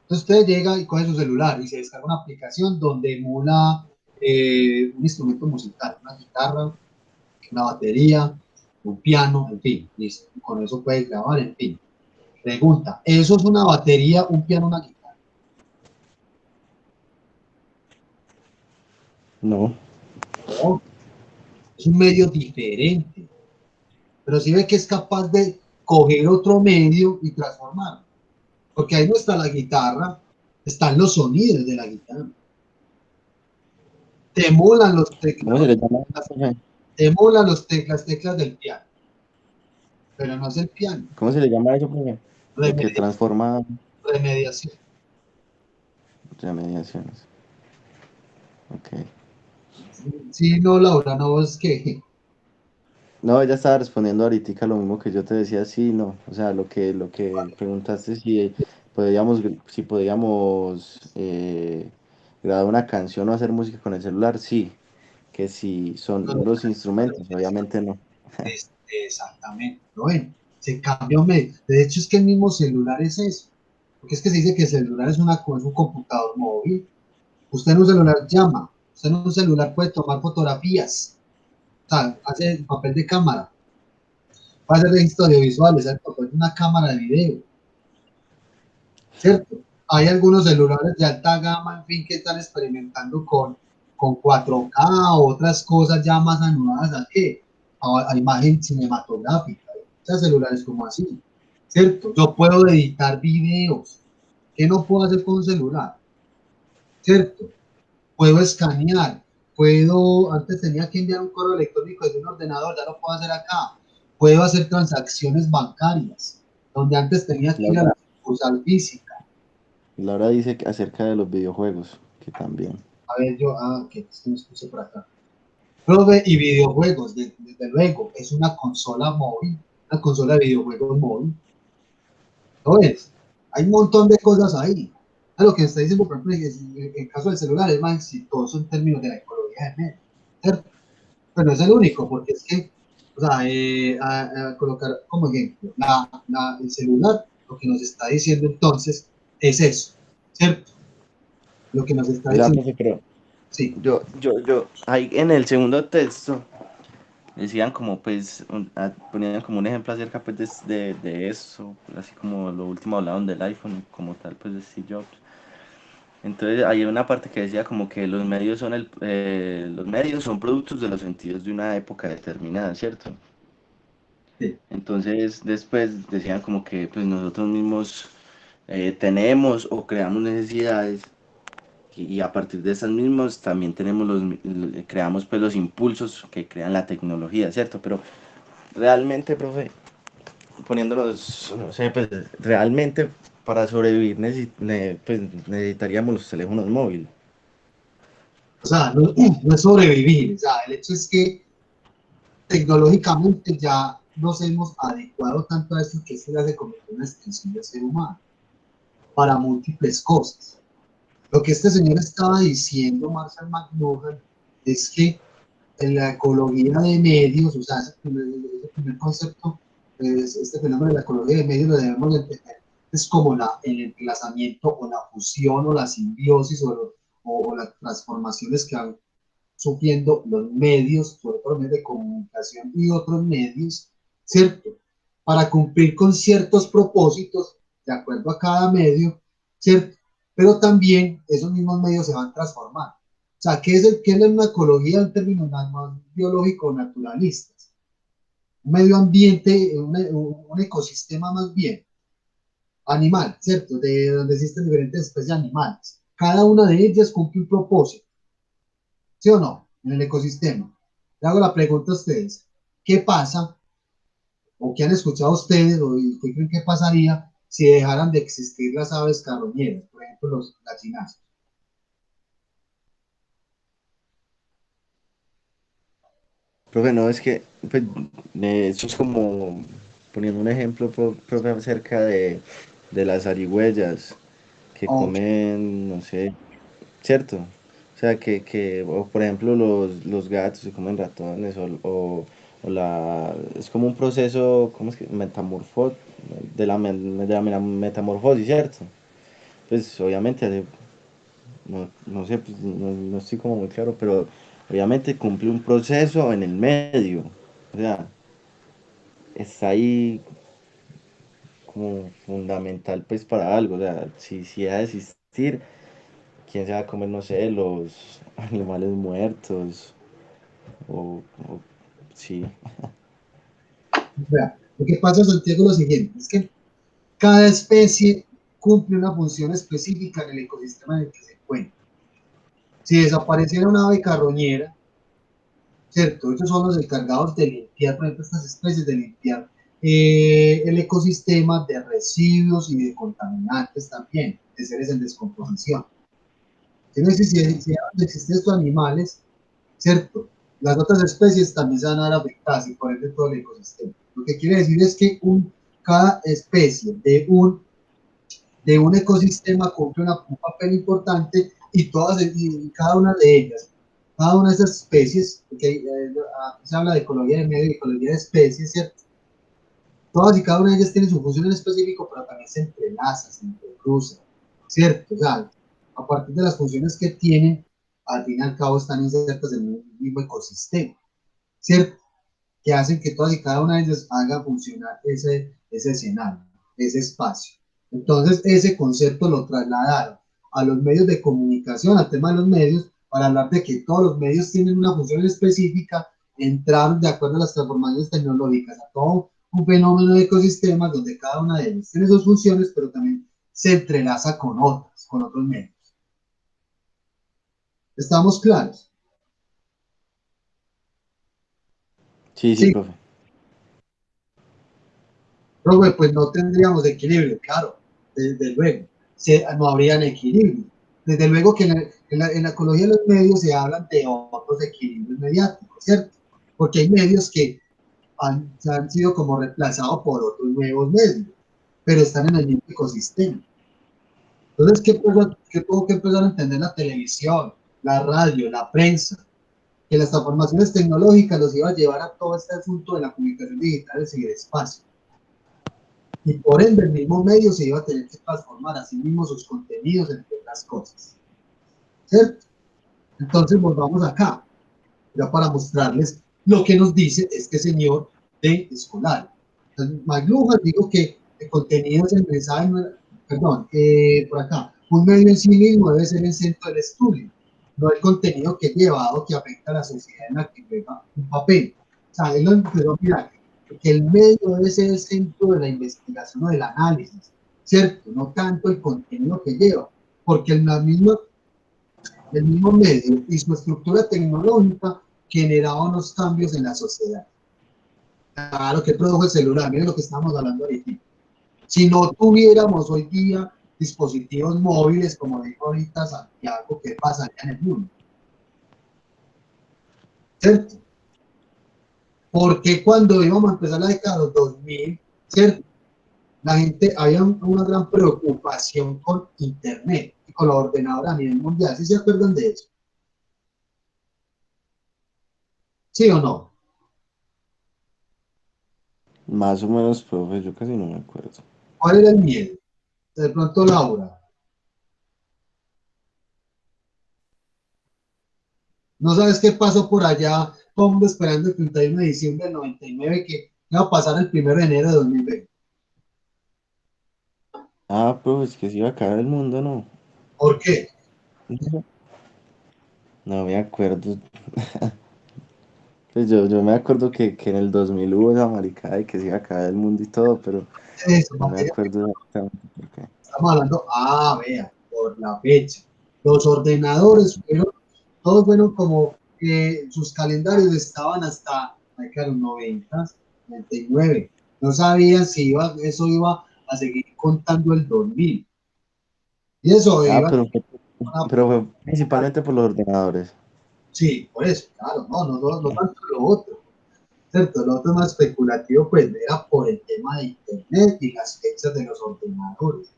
Entonces usted llega y coge su celular y se descarga una aplicación donde emula un instrumento musical, una guitarra, una batería, un piano, en fin, listo. Con eso puede grabar, en fin. Pregunta, ¿eso es una batería, un piano, una guitarra? No, No, es un medio diferente, pero si ve que es capaz de coger otro medio y transformarlo, porque ahí no está la guitarra, están los sonidos de la guitarra. Te emulan los ¿cómo teclados, se le llama eso, profe? te emulan las teclas del piano, pero no es el piano. ¿Cómo se le llama eso, profe? Lo que Remedia- transforma remediación. remediaciones. Ok. Sí, no, Laura, no, es que No, ella estaba respondiendo ahorita lo mismo que yo te decía, sí, no. O sea, lo que preguntaste si podíamos grabar una canción o hacer música con el celular, sí. Que si son los instrumentos, obviamente no. exactamente, ¿lo ven? Se cambió medio. De hecho, es que el mismo celular es eso. Porque es que se dice que el celular es un computador móvil. Usted en un celular llama, usted en un celular puede tomar fotografías, o sea, hace el papel de cámara, puede hacer registro audiovisuales, ¿cierto? Pues una cámara de video, ¿cierto? hay algunos celulares de alta gama, en fin, que están experimentando con 4K o otras cosas ya más anudadas a imagen cinematográfica. O sea, celulares como así, ¿cierto? Yo puedo editar videos. ¿Qué no puedo hacer con un celular? ¿Cierto? Puedo escanear, antes tenía que enviar un correo electrónico desde un ordenador, ya lo puedo hacer acá. Puedo hacer transacciones bancarias, donde antes tenía que ir a Laura, la sucursal física. Laura dice que acerca de los videojuegos, que también. A ver, que me puse por acá. Profe, y videojuegos, desde luego, es una consola móvil, una consola de videojuegos móvil. ¿No ves? Hay un montón de cosas ahí. Lo que está diciendo, por ejemplo, en el caso del celular es más exitoso en términos de la ecología de medios, ¿cierto? Pero no es el único, porque es que, o sea, a colocar como ejemplo, el celular, lo que nos está diciendo entonces es eso, ¿cierto? Lo que nos está O sea, diciendo, profe, pero sí, ahí en el segundo texto decían como pues, ponían como un ejemplo acerca pues de eso, así como lo último hablaban del iPhone como tal pues de Steve Jobs. Entonces hay una parte que decía como que los medios son productos de los sentidos de una época determinada, ¿cierto? sí. Entonces después decían como que pues nosotros mismos tenemos o creamos necesidades y a partir de esas mismas también creamos pues los impulsos que crean la tecnología, ¿cierto? Pero realmente, profe, poniéndonos, no sé, pues realmente para sobrevivir pues, necesitaríamos los teléfonos móviles. O sea, no, no es sobrevivir, o sea, el hecho es que tecnológicamente ya nos hemos adecuado tanto a esto que se le hace convertir en una extensión del ser humano para múltiples cosas. Lo que este señor estaba diciendo, Marshall McLuhan, es que en la ecología de medios, o sea, ese primer concepto, este fenómeno de la ecología de medios lo debemos de entender, es como el entrelazamiento o la fusión o la simbiosis o las transformaciones que van sufriendo los medios, sobre todo los medios de comunicación y otros medios, ¿cierto? Para cumplir con ciertos propósitos de acuerdo a cada medio, ¿cierto? Pero también esos mismos medios se van transformando. O sea, ¿qué es una ecología en términos más biológicos naturalistas? Un medio ambiente, un ecosistema más bien, animal, ¿cierto? De donde existen diferentes especies animales. Cada una de ellas cumple un propósito, ¿sí o no? En el ecosistema. Le hago la pregunta a ustedes. ¿Qué pasa o qué han escuchado ustedes o qué creen que pasaría si dejaran de existir las aves carroñeras, por ejemplo, los gallinazos? Profe, no, es que pues, eso es como poniendo un ejemplo, profe, acerca de las zarigüeyas que Oh, comen, no sé, ¿cierto? O sea, o por ejemplo, los gatos que comen ratones, es como un proceso, ¿cómo es que? De la metamorfosis, ¿cierto? Pues obviamente, no sé, pues, no estoy como muy claro, pero obviamente cumple un proceso en el medio, o sea, está ahí como fundamental pues para algo, o sea, si deja de existir, ¿quién se va a comer, no sé, los animales muertos? O sí. vea, lo que pasa, Santiago, es lo siguiente, es que cada especie cumple una función específica en el ecosistema en el que se encuentra. Si desapareciera una ave carroñera, ¿cierto? Ellos son los encargados de limpiar, por ejemplo, estas especies, de limpiar el ecosistema de residuos y de contaminantes también, de seres en descomposición. Si no existen estos animales, ¿cierto? Las otras especies también se van a ver afectadas y por ende todo el ecosistema. Lo que quiere decir es que cada especie de un ecosistema cumple un papel importante y cada una de ellas, cada una de esas especies, porque se habla de ecología de medio y ecología de especies, ¿cierto? Todas y cada una de ellas tiene su función en específico, pero también se entrelazan, se entrecruzan, ¿cierto? O sea, a partir de las funciones que tienen, al fin y al cabo están insertas en un mismo ecosistema, ¿cierto? Que hacen que todas y cada una de ellas haga funcionar ese escenario, ese espacio. Entonces, ese concepto lo trasladaron a los medios de comunicación, al tema de los medios, para hablar de que todos los medios tienen una función específica, entraron de acuerdo a las transformaciones tecnológicas, a todo un fenómeno de ecosistemas donde cada una de ellas tiene sus funciones, pero también se entrelaza con otras, con otros medios. ¿Estamos claros? Sí, sí, Sí, profe. pero pues no tendríamos equilibrio, claro, desde luego, no habrían equilibrio. Desde luego que en la ecología de los medios se hablan de otros equilibrios mediáticos, ¿cierto? Porque hay medios que han sido como reemplazados por otros nuevos medios, pero están en el mismo ecosistema. Entonces, ¿qué tuvo que empezar a entender la televisión, la radio, la prensa? Que las transformaciones tecnológicas los iba a llevar a todo este asunto de la comunicación digital y el espacio. Y por ende el mismo medio se iba a tener que transformar a sí mismo sus contenidos, entre otras cosas. ¿Cierto? Entonces volvamos acá, ya para mostrarles lo que nos dice este señor de escolar. Entonces, McLuhan dijo que el contenido es el mensaje, perdón, por acá, un medio en sí mismo debe ser el centro del estudio, no el contenido que es llevado que afecta a la sociedad en la que juega un papel. O sea, él lo empezó a mirar, que el medio debe ser el centro de la investigación o del análisis, ¿cierto? No tanto el contenido que lleva, porque en la misma el mismo medio y su estructura tecnológica generaba unos cambios en la sociedad. Claro que produjo el celular, miren lo que estamos hablando ahorita. Si no tuviéramos hoy día dispositivos móviles, como dijo ahorita Santiago, ¿qué pasaría en el mundo? ¿Cierto? Porque cuando íbamos a empezar la década de los 2000, ¿cierto? La gente, había una gran preocupación con Internet y con los ordenadores a nivel mundial. ¿Sí se acuerdan de eso? ¿Sí o no? Más o menos, profe, yo casi no me acuerdo. ¿Cuál era el miedo? De pronto Laura. No sabes qué pasó por allá, todo el mundo esperando el 31 de diciembre del 99 que iba a pasar el 1 de enero de 2020. Ah, profe, es que se iba a acabar el mundo, ¿no? ¿Por qué? No me acuerdo. Pues yo me acuerdo que en el 2000 hubo esa maricada de que se iba a acabar el mundo y todo, pero Eso, no me acuerdo exactamente por qué. estamos hablando, vea, por la fecha. Los ordenadores fueron, todos fueron como sus calendarios estaban hasta los 90, 99. No sabían si eso iba a seguir contando el 2000. Y eso Ah, iba a... pero fue principalmente por los ordenadores. Sí, por eso, claro, no tanto lo otro. ¿Cierto? Lo otro más especulativo, pues, era por el tema de Internet y las fechas de los ordenadores.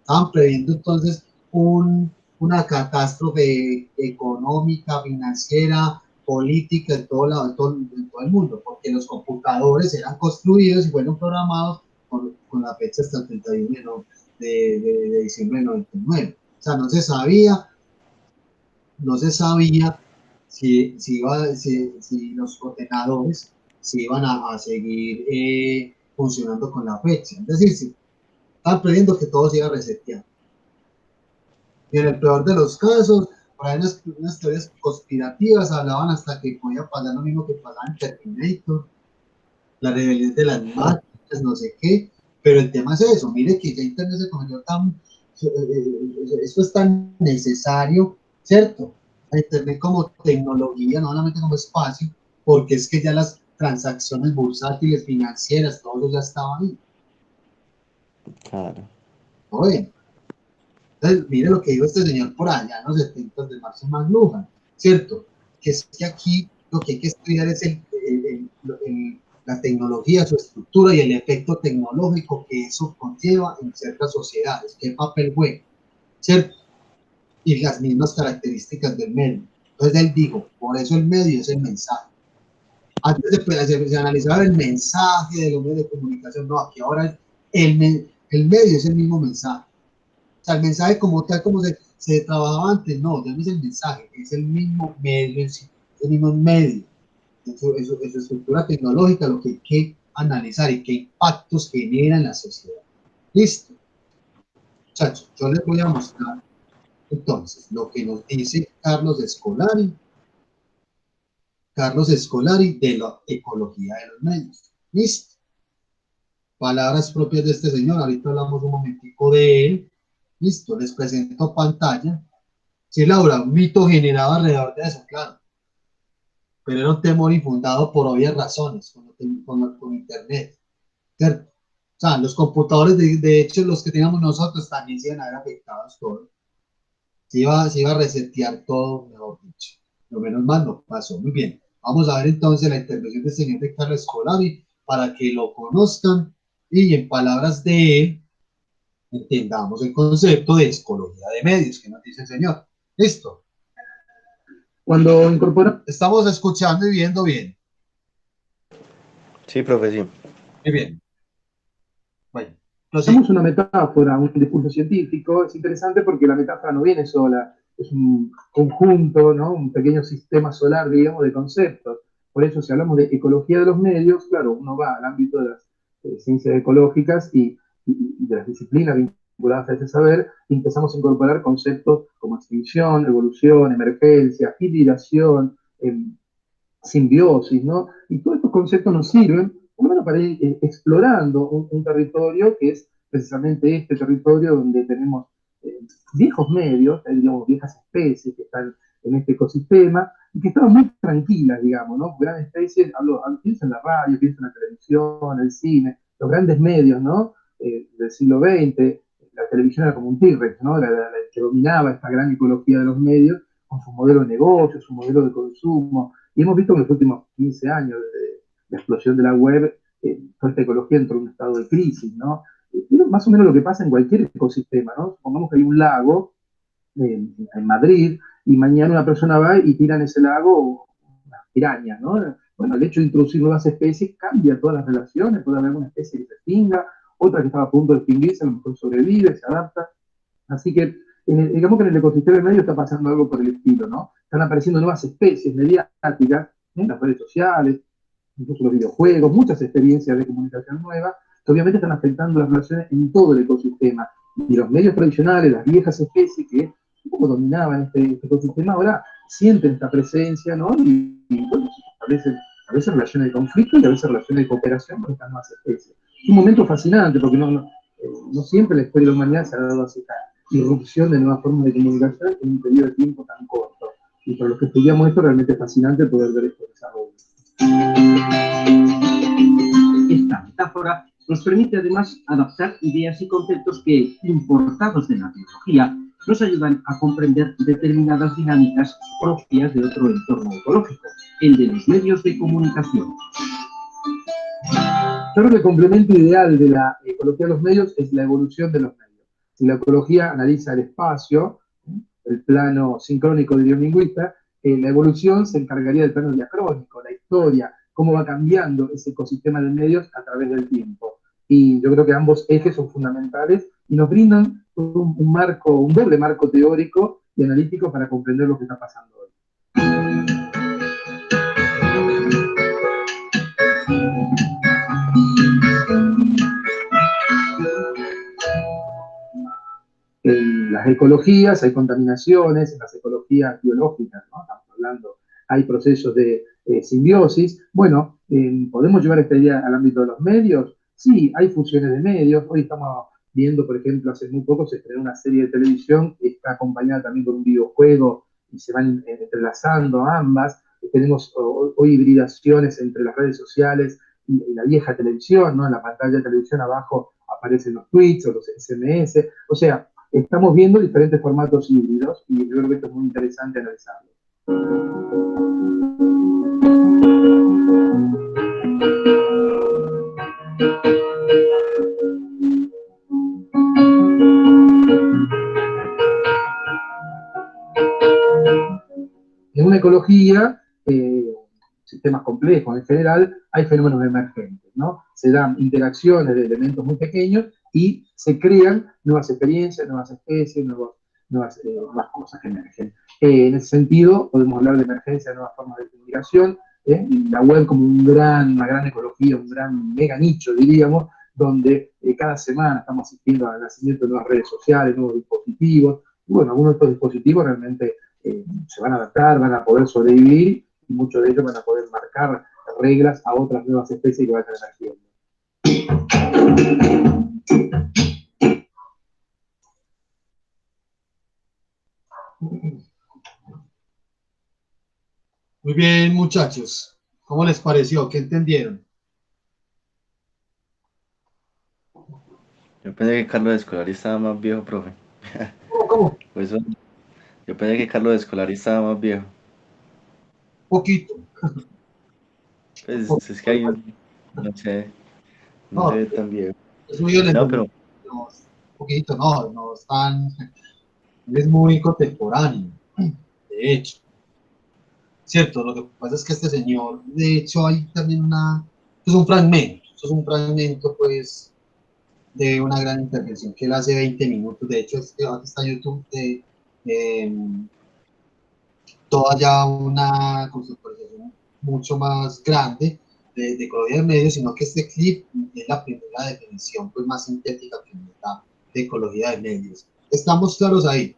Estaban previendo entonces una catástrofe económica, financiera, política en todo, en todo el mundo, porque los computadores eran construidos y fueron programados con la fecha hasta el 31 de diciembre de 99. O sea, no se sabía si los ordenadores si iban a seguir funcionando con la fecha. Es decir, si estaban previendo que todo se iba a resetear. Y en el peor de los casos, por ahí unas teorías conspirativas hablaban hasta que podía pasar lo mismo que pasaba en Terminator, la rebelión de las máquinas, no sé qué. Pero el tema es eso, mire que ya Internet se convirtió esto es tan necesario, ¿cierto? A Internet como tecnología, no solamente como espacio, porque es que ya las transacciones bursátiles, financieras, todo eso ya estaba ahí. Claro. Oye, entonces, mire lo que dijo este señor por allá en los 70 de Marx McLuhan, ¿cierto? Que es que aquí lo que hay que estudiar es la tecnología, su estructura y el efecto tecnológico que eso conlleva en ciertas sociedades, qué papel juega, ¿cierto? Y las mismas características del medio. Entonces él dijo, por eso el medio es el mensaje. Antes se analizaba el mensaje de los medios de comunicación, no, aquí ahora el medio es el mismo mensaje. O sea, el mensaje como tal, como se trabajaba antes, no, ya no es el mensaje, es el mismo medio, es el mismo medio. Eso es estructura tecnológica, lo que hay que analizar y qué impactos genera en la sociedad. Listo. muchachos, yo les voy a mostrar entonces lo que nos dice Carlos Escolari de la ecología de los medios. ¿Listo? Palabras propias de este señor, ahorita hablamos un momentico de él. Listo, les presento pantalla. Sí, Laura, un mito generado alrededor de eso, claro. Pero era un temor infundado por obvias razones, con Internet, ¿cierto? O sea, los computadores, de hecho, los que teníamos nosotros también se iban a ver afectados todos. Se iba a resetear todo, mejor dicho. Lo menos mal no pasó. Muy bien. Vamos a ver entonces la intervención del señor de Carlos Escolari para que lo conozcan y en palabras de él entendamos el concepto de ecología de medios que nos dice el señor. Listo. Cuando incorpora, estamos escuchando y viendo bien. Sí, profe, sí. Muy bien. Bueno, hacemos una metáfora, un discurso científico, es interesante porque la metáfora no viene sola, es un conjunto, ¿no? Un pequeño sistema solar, digamos, de conceptos. Por eso, si hablamos de ecología de los medios, claro, uno va al ámbito de las ciencias ecológicas y de las disciplinas vinculadas a ese saber, y empezamos a incorporar conceptos como extinción, evolución, emergencia, hibridación, simbiosis, ¿no? Y todos estos conceptos nos sirven, por lo menos para ir explorando un territorio que es precisamente este territorio donde tenemos viejos medios, digamos, viejas especies que están en este ecosistema y que estaban muy tranquilas, digamos, ¿no? Grandes especies, pienso en la radio, pienso en la televisión, el cine, los grandes medios, ¿no? Del siglo XX, la televisión era como un T-Rex, ¿no? Era la que dominaba esta gran ecología de los medios con su modelo de negocio, su modelo de consumo. Y hemos visto en los últimos 15 años de la explosión de la web, toda esta ecología entró en un estado de crisis, ¿no? Más o menos lo que pasa en cualquier ecosistema, ¿no? Supongamos que hay un lago en Madrid y mañana una persona va y tira en ese lago unas pirañas, ¿no? Bueno, el hecho de introducir nuevas especies cambia todas las relaciones, puede haber una especie que se extinga, otra que estaba a punto de extinguirse, a lo mejor sobrevive, se adapta. Así que, digamos que en el ecosistema del medio está pasando algo por el estilo, ¿no? Están apareciendo nuevas especies mediáticas, en las redes sociales, incluso los videojuegos, muchas experiencias de comunicación nuevas, que obviamente están afectando las relaciones en todo el ecosistema. Y los medios tradicionales, las viejas especies que un poco dominaban este ecosistema, ahora sienten esta presencia, ¿no? Y bueno, se establecen a veces relaciones de conflicto y a veces relaciones de cooperación con estas nuevas especies. Es un momento fascinante porque no siempre la historia de la humanidad se ha dado así esta irrupción de nuevas formas de comunicación en un periodo de tiempo tan corto. Y para los que estudiamos esto, realmente es fascinante poder ver estos desarrollos. Esta metáfora nos permite además adaptar ideas y conceptos que, importados de la biología, nos ayudan a comprender determinadas dinámicas propias de otro entorno ecológico, el de los medios de comunicación. Yo creo que el complemento ideal de la ecología de los medios es la evolución de los medios. Si la ecología analiza el espacio, el plano sincrónico del biolingüista, la evolución se encargaría del plano diacrónico, la historia, cómo va cambiando ese ecosistema de medios a través del tiempo. Y yo creo que ambos ejes son fundamentales y nos brindan un doble marco teórico y analítico para comprender lo que está pasando hoy. En las ecologías hay contaminaciones, en las ecologías biológicas, ¿no? Estamos hablando, hay procesos de simbiosis. Bueno, ¿podemos llevar esta idea al ámbito de los medios? Sí, hay fusiones de medios. Hoy estamos viendo, por ejemplo, hace muy poco se estrenó una serie de televisión que está acompañada también por un videojuego y se van entrelazando ambas. Tenemos hoy hibridaciones entre las redes sociales y la vieja televisión, ¿no? En la pantalla de televisión abajo aparecen los tweets o los SMS. O sea, estamos viendo diferentes formatos híbridos y yo creo que esto es muy interesante analizarlo. En una ecología, sistemas complejos en general, hay fenómenos emergentes, ¿no? Se dan interacciones de elementos muy pequeños y se crean nuevas experiencias, nuevas especies, nuevas cosas que emergen. En ese sentido, podemos hablar de emergencia de nuevas formas de comunicación, la web como una gran ecología, un gran mega nicho, diríamos, donde cada semana estamos asistiendo al nacimiento de nuevas redes sociales, nuevos dispositivos. Y bueno, algunos de estos dispositivos realmente se van a adaptar, van a poder sobrevivir y muchos de ellos van a poder marcar reglas a otras nuevas especies que vayan emergiendo. Muy bien, muchachos. ¿Cómo les pareció? ¿Qué entendieron? Yo pensé que Carlos Escolari estaba más viejo, profe. ¿Cómo? Pues yo pensé que Carlos Escolari estaba más viejo. Poquito. Pues es que hay, no sé, no se No, ve tan viejo. es muy violento. No, pero No, poquito, no, no es tan. Es muy contemporáneo, de hecho. Cierto, lo que pasa es que este señor, de hecho, hay también eso es un fragmento, pues, de una gran intervención que él hace 20 minutos. De hecho, está en YouTube de toda ya una conceptualización mucho más grande de ecología de medios, sino que este clip es la primera definición pues, más sintética que nos da de ecología de medios. ¿Estamos claros ahí?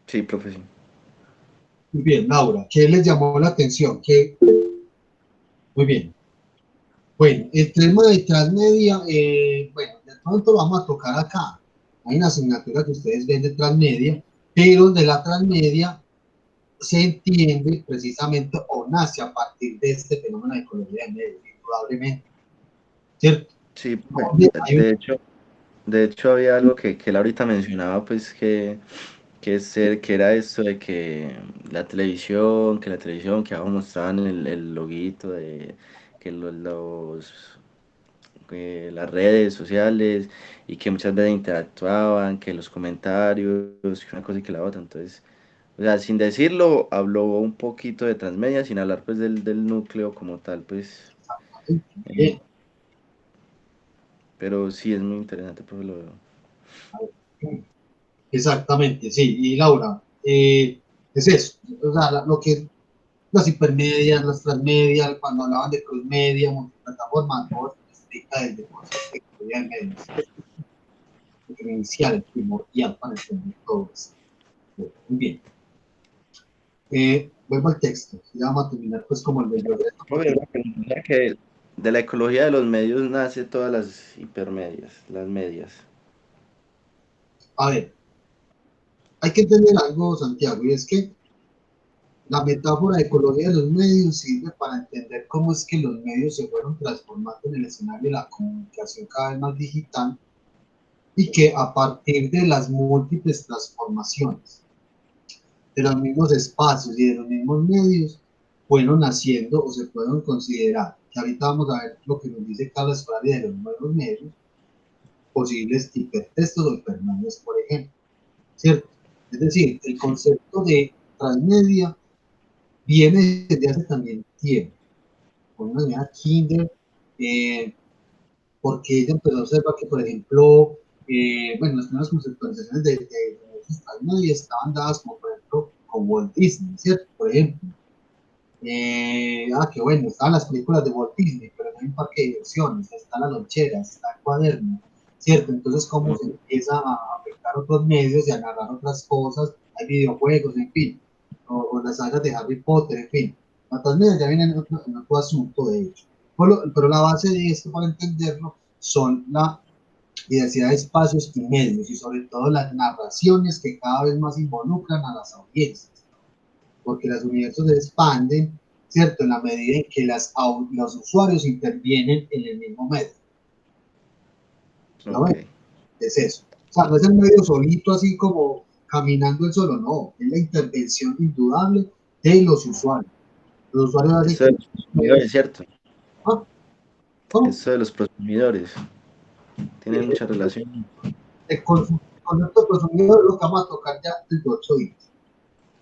sí, profe, sí. Muy bien, Laura, ¿qué les llamó la atención? Muy bien. Bueno, el tema de transmedia, bueno, de pronto lo vamos a tocar acá. Hay una asignatura que ustedes ven de transmedia, pero de la transmedia se entiende precisamente o nace a partir de este fenómeno de ecología de medios, indudablemente. ¿Cierto? Sí, profe. Donde hay De hecho había algo que él ahorita mencionaba, pues que era esto de que la televisión, que abajo mostraban el loguito de que que las redes sociales y que muchas veces interactuaban, que los comentarios, que una cosa y que la otra. Entonces, o sea, sin decirlo, habló un poquito de transmedia, sin hablar pues del núcleo como tal, pues. eh, bien, pero sí es muy interesante, pues exactamente, sí. Y Laura, es eso. O sea, lo que las hipermedias, las transmedias, cuando hablaban de crossmedia, multiplataforma, todo se explica desde el concepto de ecología de medios. El inicial, el primordial para entender todo esto. Muy bien. Vuelvo al texto. Ya vamos a terminar pues como el bello resto, Profe, porque una pregunta, ¿será que de la ecología de los medios nace todas las hipermedias, las medias? a ver, hay que entender algo, Santiago, y es que la metáfora de ecología de los medios sirve para entender cómo es que los medios se fueron transformando en el escenario de la comunicación cada vez más digital y que a partir de las múltiples transformaciones de los mismos espacios y de los mismos medios fueron naciendo o se pueden considerar, que ahorita vamos a ver lo que nos dice Carlos Ferrari de los nuevos medios, posibles hipertextos o hipermedias, por ejemplo, ¿cierto? Es decir, el Sí. concepto de transmedia viene desde hace también tiempo, con una señora Kinder, eh, porque ella empezó a observar que, por ejemplo, bueno, las primeras conceptualizaciones de esos transmedia estaban dadas, como por ejemplo, con Walt Disney, ¿cierto? Por ejemplo, que bueno, estaban las películas de Walt Disney, pero no hay un parque de diversiones, está la lonchera, está el cuaderno, ¿cierto? Entonces, ¿cómo se empieza a afectar otros medios y a narrar otras cosas? Hay videojuegos, en fin, o las sagas de Harry Potter, en fin. Otras medios ya vienen en otro asunto, de hecho. Pero la base de esto, para entenderlo, son la diversidad de espacios y medios, y sobre todo las narraciones que cada vez más involucran a las audiencias, porque los universos se expanden, ¿cierto? En la medida en que los usuarios intervienen en el mismo medio. ¿No Ok. ven? Es eso. O sea, no es el medio solito, así como caminando el solo, no. Es la intervención indudable de los usuarios. Los usuarios hacen Esto de que... los prosumidores, ¿cierto? ¿Ah? ¿Cómo? Esto de los prosumidores tiene mucha relación. El concepto de consumidor es lo que vamos a tocar ya dentro de 8 días.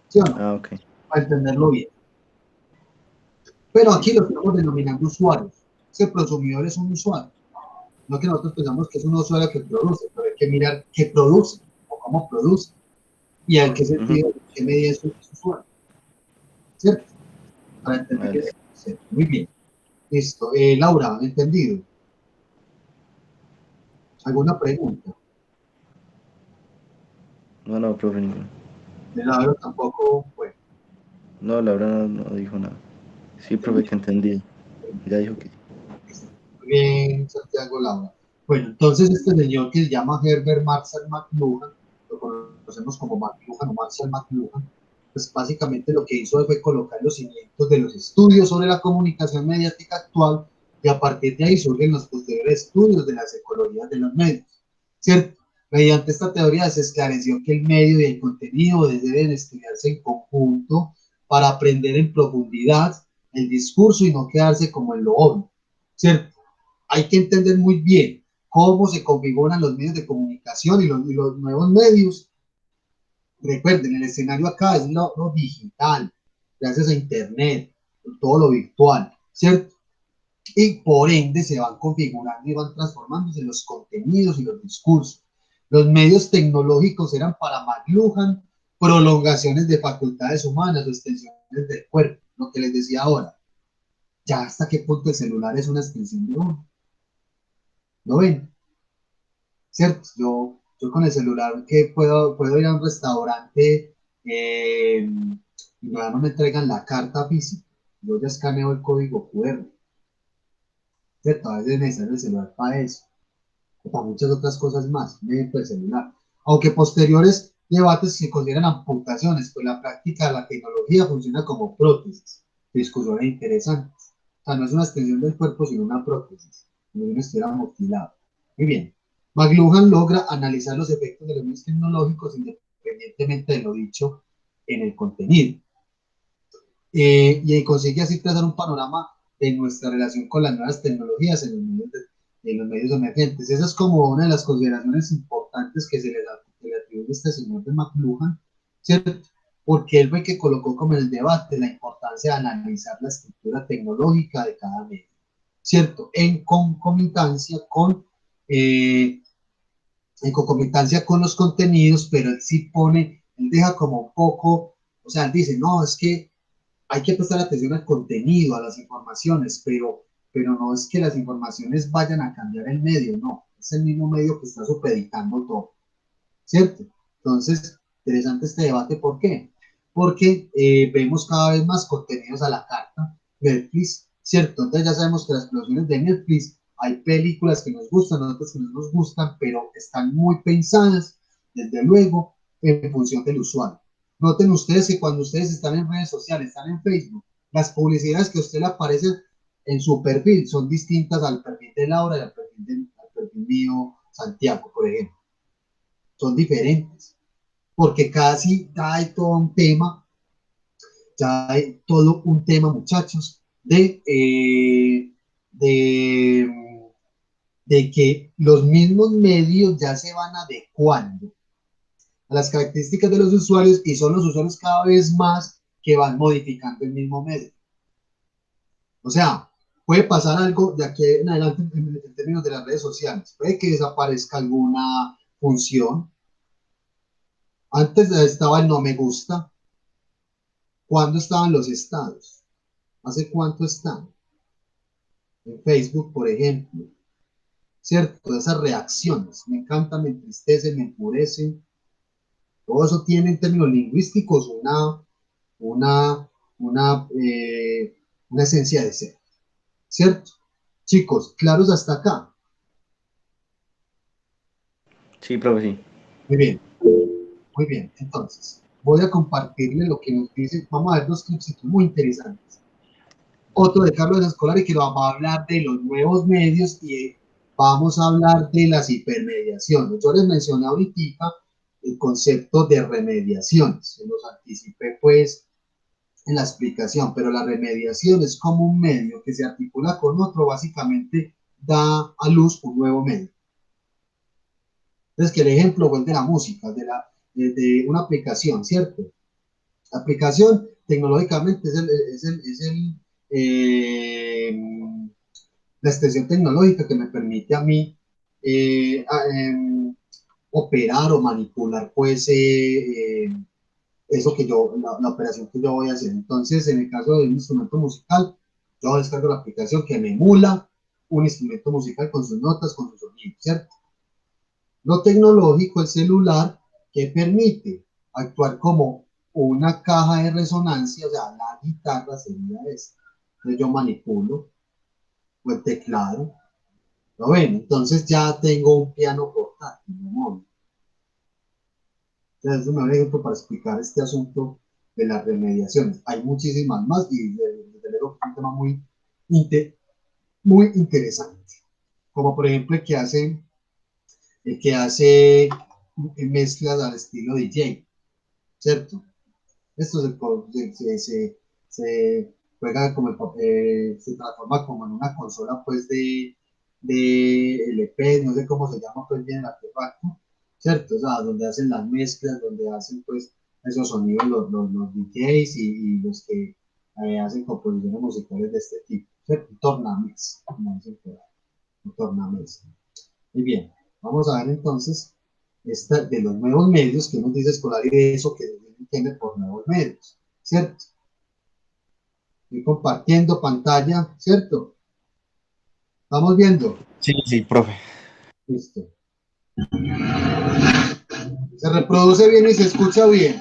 ¿Sí o no? Ah, ok. Para entenderlo bien. Pero Sí, aquí sí. lo estamos denominando usuarios. Ese prosumidor es un usuario. No que nosotros pensamos que es un usuario que produce, pero hay que mirar qué produce o cómo produce y en qué Ujú. sentido, en qué medida es usuario, ¿cierto? Para entender Vale. ese concepto. Muy bien. Listo. Laura, ¿han entendido? ¿Alguna pregunta? No, profe, ninguna. De la verdad tampoco, bueno. No, la verdad no dijo nada. Sí, profe, que entendí. Ya dijo que sí. Muy bien, Santiago Laura. Bueno, entonces este señor que se llama Herbert Marshall McLuhan, lo conocemos como McLuhan o Marshall McLuhan, pues básicamente lo que hizo fue colocar los cimientos de los estudios sobre la comunicación mediática actual y a partir de ahí surgen los posteriores estudios de las ecologías de los medios, ¿cierto? Mediante esta teoría se esclareció que el medio y el contenido deben estudiarse en conjunto para aprender en profundidad el discurso y no quedarse como en lo obvio, ¿cierto? Hay que entender muy bien cómo se configuran los medios de comunicación y los nuevos medios. Recuerden, el escenario acá es lo digital, gracias a Internet, todo lo virtual, ¿cierto? Y por ende se van configurando y van transformándose los contenidos y los discursos. Los medios tecnológicos eran para McLuhan prolongaciones de facultades humanas o extensiones del cuerpo, lo que les decía ahora. Ya hasta qué punto el celular es una extensión de uno. ¿Lo ven? ¿Cierto? Yo con el celular que puedo ir a un restaurante y no me entregan la carta física. Yo ya escaneo el código QR. ¿Cierto? A veces es necesario el celular para eso, o para muchas otras cosas más, dentro del celular. Aunque posteriores debates se consideran amputaciones, pues la práctica de la tecnología funciona como prótesis. Discusiones interesantes. O sea, no es una extensión del cuerpo, sino una prótesis, como si uno estuviera mutilado. Muy bien. McLuhan logra analizar los efectos de los medios tecnológicos independientemente de lo dicho en el contenido. Y consigue así trazar un panorama de nuestra relación con las nuevas tecnologías en los medios emergentes. Esa es como una de las consideraciones importantes que se le atribuye a este señor de McLuhan, ¿cierto? Porque él fue el que colocó como en el debate la importancia de analizar la estructura tecnológica de cada medio, ¿cierto? Eh, en concomitancia con los contenidos, pero él sí él deja como un poco, o sea, él dice, no, es que hay que prestar atención al contenido, a las informaciones, pero no es que las informaciones vayan a cambiar el medio, no, es el mismo medio que está supeditando todo, ¿cierto? Entonces, interesante este debate, ¿por qué? Porque vemos cada vez más contenidos a la carta, Netflix, ¿cierto? Entonces ya sabemos que las producciones de Netflix, hay películas que nos gustan, otras que no nos gustan, pero están muy pensadas, desde luego, en función del usuario. Noten ustedes que cuando ustedes están en redes sociales, están en Facebook, las publicidades que a usted le aparecen en su perfil son distintas al perfil de Laura y al perfil mío, Santiago, por ejemplo. Son diferentes, porque casi ya hay todo un tema, ya hay todo un tema, muchachos, de que los mismos medios ya se van adecuando a las características de los usuarios y son los usuarios cada vez más que van modificando el mismo medio. O sea, puede pasar algo de aquí en adelante en términos de las redes sociales. Puede que desaparezca alguna función. Antes estaba el no me gusta. ¿Cuándo estaban los estados? ¿Hace cuánto están? En Facebook, por ejemplo. ¿Cierto? Todas esas reacciones. Me encantan, me entristecen, me enfurecen. Todo eso tiene en términos lingüísticos una, una, eh, una esencia de ser. ¿Cierto? Chicos, ¿claros hasta acá? Sí, profe, sí. Muy bien. Muy bien, entonces, voy a compartirle lo que nos dice. Vamos a ver dos clips muy interesantes. Otro de Carlos Escolari que nos va a hablar de los nuevos medios y vamos a hablar de las hipermediaciones. Yo les mencioné ahorita el concepto de remediaciones. Se los anticipé pues en la explicación, pero la remediación es como un medio que se articula con otro, básicamente da a luz un nuevo medio. Entonces, que el ejemplo fue el de la música, de una aplicación, ¿cierto? La aplicación tecnológicamente la extensión tecnológica que me permite a mí operar o manipular pues eso que la operación que yo voy a hacer. Entonces, en el caso de un instrumento musical, yo descargo la aplicación que me emula un instrumento musical con sus notas, con sus sonidos, ¿cierto? Lo tecnológico, el celular, que permite actuar como una caja de resonancia, o sea, la guitarra sería esta. Entonces yo manipulo, o el teclado, ¿lo ven? Entonces ya tengo un piano portátil, ¿no? Entonces, es un ejemplo para explicar este asunto de las remediaciones. Hay muchísimas más y desde luego es un tema muy interesante. Como por ejemplo el que hace mezclas al estilo DJ, ¿cierto? Esto se juega como se transforma como en una consola pues de LP, no sé cómo se llama pues bien el artefacto, ¿cierto? O sea, donde hacen las mezclas, donde hacen pues esos sonidos los DJs y los que hacen composiciones musicales de este tipo, ¿cierto? Un tornamesa, como dicen por ahí, un tornamesa. Muy bien, vamos a ver entonces de los nuevos medios que nos dice escolar y de eso que se entiende por nuevos medios, ¿cierto? Estoy compartiendo pantalla, ¿cierto? ¿Estamos viendo? Sí, sí, profe. Listo. Se reproduce bien y se escucha bien.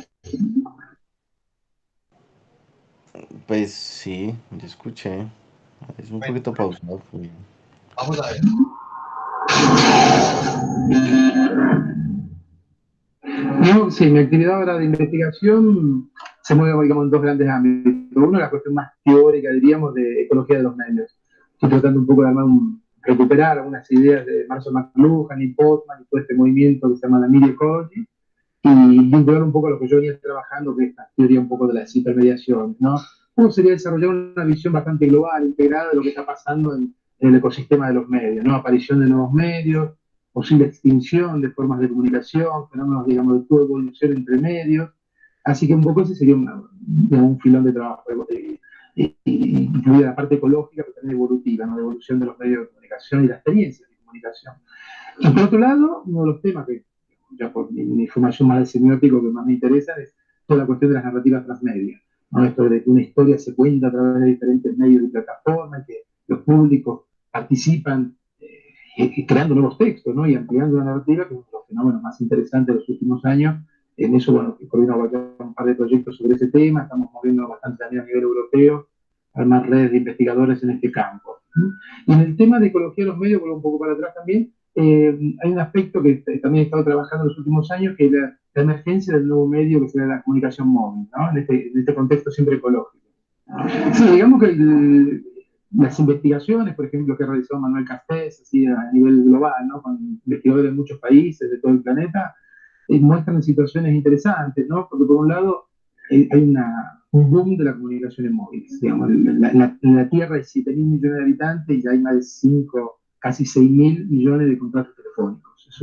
Pues sí, yo escuché. Es un Bueno, poquito pausado. vamos a ver. No, sí, mi actividad ahora de investigación se mueve, digamos, en dos grandes ámbitos. Uno, la cuestión más teórica, diríamos, de ecología de los medios. Estoy tratando un poco de recuperar algunas ideas de Marshall McLuhan y Postman y todo este movimiento que se llama la Media Ecology y vincular un poco a lo que yo venía trabajando, que es la teoría un poco de las hipermediaciones, ¿no? ¿Cómo sería desarrollar una visión bastante global, integrada de lo que está pasando en el ecosistema de los medios, ¿no? Aparición de nuevos medios, posible extinción de formas de comunicación, fenómenos, digamos, de coevolución entre medios. Así que un poco ese sería un filón de trabajo, incluida la parte ecológica, pero también evolutiva, ¿no? La evolución de los medios de comunicación y la experiencia de comunicación. Y por otro lado, uno de los temas que, ya por mi formación más de semiótico, que más me interesa es toda la cuestión de las narrativas transmedia, ¿no? Esto de que una historia se cuenta a través de diferentes medios y plataformas, que los públicos participan creando nuevos textos, ¿no? Y ampliando la narrativa, que es uno de los fenómenos más interesantes de los últimos años. En eso, bueno, coordino un par de proyectos sobre ese tema, estamos moviendo bastante también a nivel europeo, armar redes de investigadores en este campo. Y en el tema de ecología de los medios, vuelvo un poco para atrás también, hay un aspecto que también he estado trabajando en los últimos años, que es la emergencia del nuevo medio que será la comunicación móvil, ¿no? En este contexto siempre ecológico. Sí, digamos que las investigaciones, por ejemplo, que ha realizado Manuel Castells, así a nivel global, ¿no? Con investigadores de muchos países, de todo el planeta, muestran situaciones interesantes, ¿no? Porque por un lado hay un boom de la comunicación en móviles. Digamos, en la Tierra hay 7.000 millones de habitantes y hay más de 5, casi 6.000 millones de contratos telefónicos. Es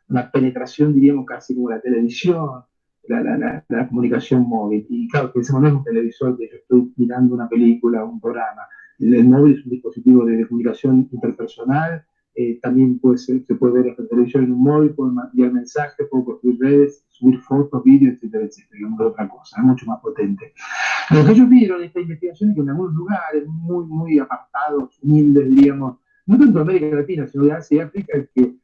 una penetración, diríamos, casi como la televisión, la comunicación móvil. Y claro, pensemos, no es un televisor que yo estoy mirando una película o un programa. El móvil es un dispositivo de comunicación interpersonal. También se puede ver la televisión en un móvil, puedo enviar mensajes, puedo construir redes, subir fotos, vídeos, etcétera, etcétera. Digamos, otra cosa, es mucho más potente. Lo que ellos vieron en esta investigación es que en algunos lugares muy, muy apartados, humildes, diríamos, no tanto de América Latina, sino de Asia y África, es que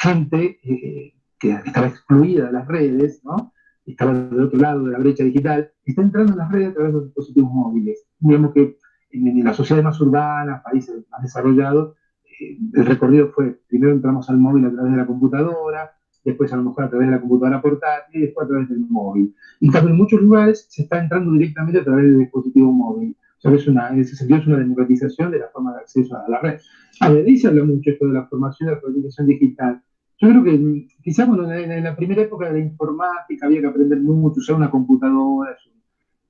gente que estaba excluida de las redes, ¿no? Estaba del otro lado de la brecha digital, está entrando en las redes a través de los dispositivos móviles. Digamos que en las sociedades más urbanas, países más desarrollados, el recorrido fue, primero entramos al móvil a través de la computadora, después a lo mejor a través de la computadora portátil y después a través del móvil. Y en muchos lugares se está entrando directamente a través del dispositivo móvil. O sea, en ese sentido es una democratización de la forma de acceso a la red. A ver, ahí se habla mucho esto de la formación y la alfabetización digital. Yo creo que quizás bueno, en la primera época de la informática había que aprender mucho, usar una computadora,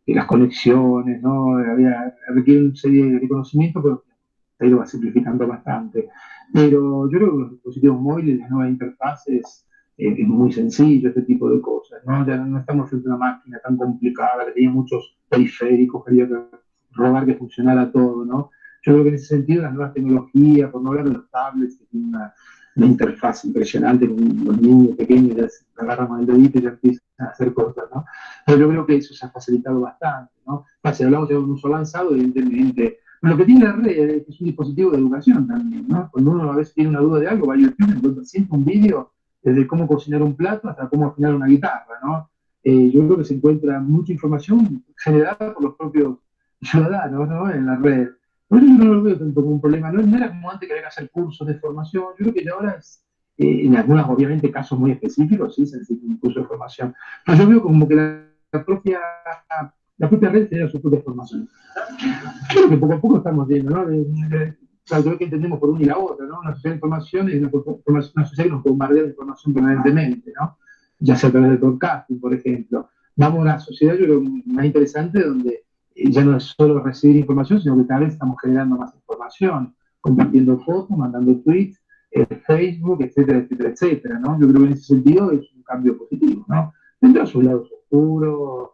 las conexiones, ¿no? Requiere una serie de conocimiento, pero se ha ido simplificando bastante. Pero yo creo que los dispositivos móviles, las nuevas interfaces, es muy sencillo este tipo de cosas, ¿no? Ya no estamos frente a una máquina tan complicada que tenía muchos periféricos, que había que robar que funcionara todo, ¿no? Yo creo que en ese sentido las nuevas tecnologías, por no hablar de los tablets, que tienen una interfaz impresionante, con los niños pequeños ya se agarran con el dedito y ya empiezan a hacer cosas, ¿no? Pero yo creo que eso se ha facilitado bastante, ¿no? Si hablamos de un uso avanzado, evidentemente Lo que tiene la red es que es un dispositivo de educación también, ¿no? Cuando uno a veces tiene una duda de algo, va a YouTube, encuentra siempre un vídeo desde cómo cocinar un plato hasta cómo afinar una guitarra, ¿no? Yo creo que se encuentra mucha información generada por los propios ciudadanos, ¿no? En la red. Por eso yo no lo veo tanto como un problema. No era como antes que había que hacer cursos de formación. Yo creo que ya ahora es, en algunos, obviamente, casos muy específicos, sí se necesita un curso de formación. Pero yo veo como que la propia red tiene su propia formación. Creo que poco a poco estamos viendo, ¿no? Creo que entendemos por una y la otra, ¿no? Una sociedad de información es una sociedad que nos bombardea de información permanentemente, ¿no? Ya sea a través del broadcasting, por ejemplo. Vamos a una sociedad, yo creo, más interesante, donde ya no es solo recibir información, sino que cada vez estamos generando más información, compartiendo fotos, mandando tweets, Facebook, etcétera, etcétera, etcétera, ¿no? Yo creo que en ese sentido es un cambio positivo, ¿no? Tendrá sus lados oscuros,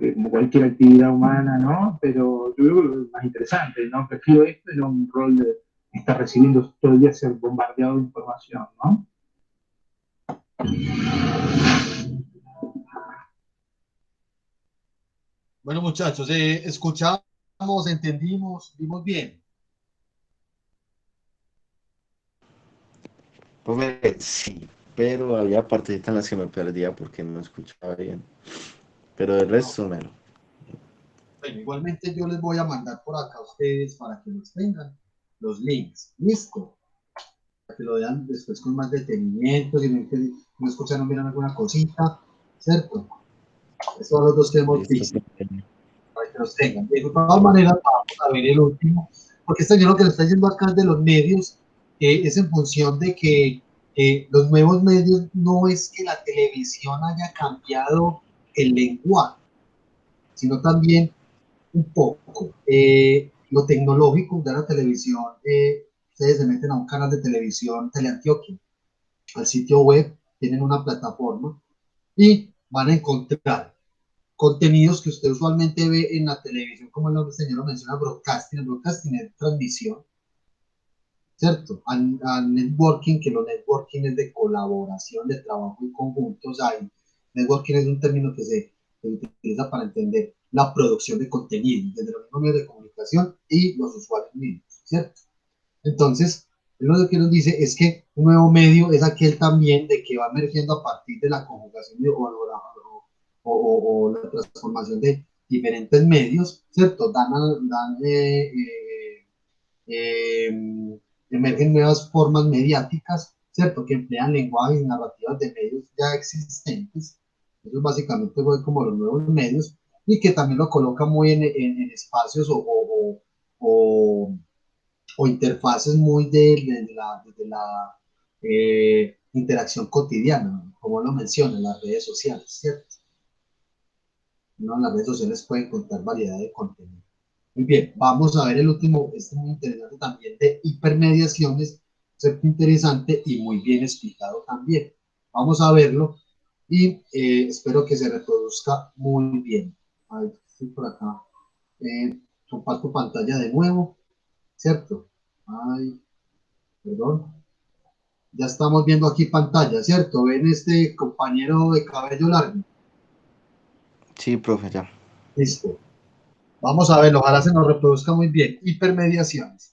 que como cualquier actividad humana, ¿no? Pero yo creo que es más interesante, ¿no? Prefiero esto y no un rol de estar recibiendo todo el día, ser bombardeado de información, ¿no? Bueno, muchachos, escuchamos, entendimos, vimos bien. Profe, sí, pero había partes en las que me perdía porque no escuchaba bien. Pero el No. resto, menos. Bueno, igualmente yo les voy a mandar por acá a ustedes para que los tengan, los links. Listo. Para que lo vean después con más detenimiento, si no escucharon, miran alguna cosita, ¿cierto? Estos son los dos que hemos Listo, visto, profe. para que los tengan. De todas maneras, vamos a ver el último, porque este señor lo que le está diciendo acá de los medios es en función de que los nuevos medios no es que la televisión haya cambiado el lenguaje, sino también un poco lo tecnológico de la televisión. Ustedes se meten a un canal de televisión, Teleantioquia, al sitio web, tienen una plataforma y van a encontrar contenidos que usted usualmente ve en la televisión, como el señor lo menciona, broadcasting. El broadcasting es transmisión, ¿cierto? A networking, que lo networking es de colaboración, de trabajo en conjunto. O sea, networking es un término que se utiliza para entender la producción de contenido desde los mismos medios de comunicación y los usuarios mismos, ¿cierto? Entonces, lo que nos dice es que un nuevo medio es aquel también de que va emergiendo a partir de la conjugación o la transformación de diferentes medios, ¿cierto? Emergen nuevas formas mediáticas, ¿cierto? Que emplean lenguajes y narrativas de medios ya existentes. Eso es básicamente como los nuevos medios y que también lo coloca muy en espacios o o interfaces muy de la interacción cotidiana, como lo menciona, en las redes sociales, ¿cierto? ¿No? En las redes sociales pueden encontrar variedad de contenido. Muy bien, vamos a ver el último, este es muy interesante también, de hipermediaciones, concepto interesante y muy bien explicado también. Vamos a verlo y espero que se reproduzca muy bien. Ahí estoy por acá. Comparto pantalla de nuevo, ¿cierto? Ay, perdón. Ya estamos viendo aquí pantalla, ¿cierto? ¿Ven este compañero de cabello largo? Sí, profe, ya. Listo. Vamos a verlo, ojalá se nos reproduzca muy bien. Hipermediaciones.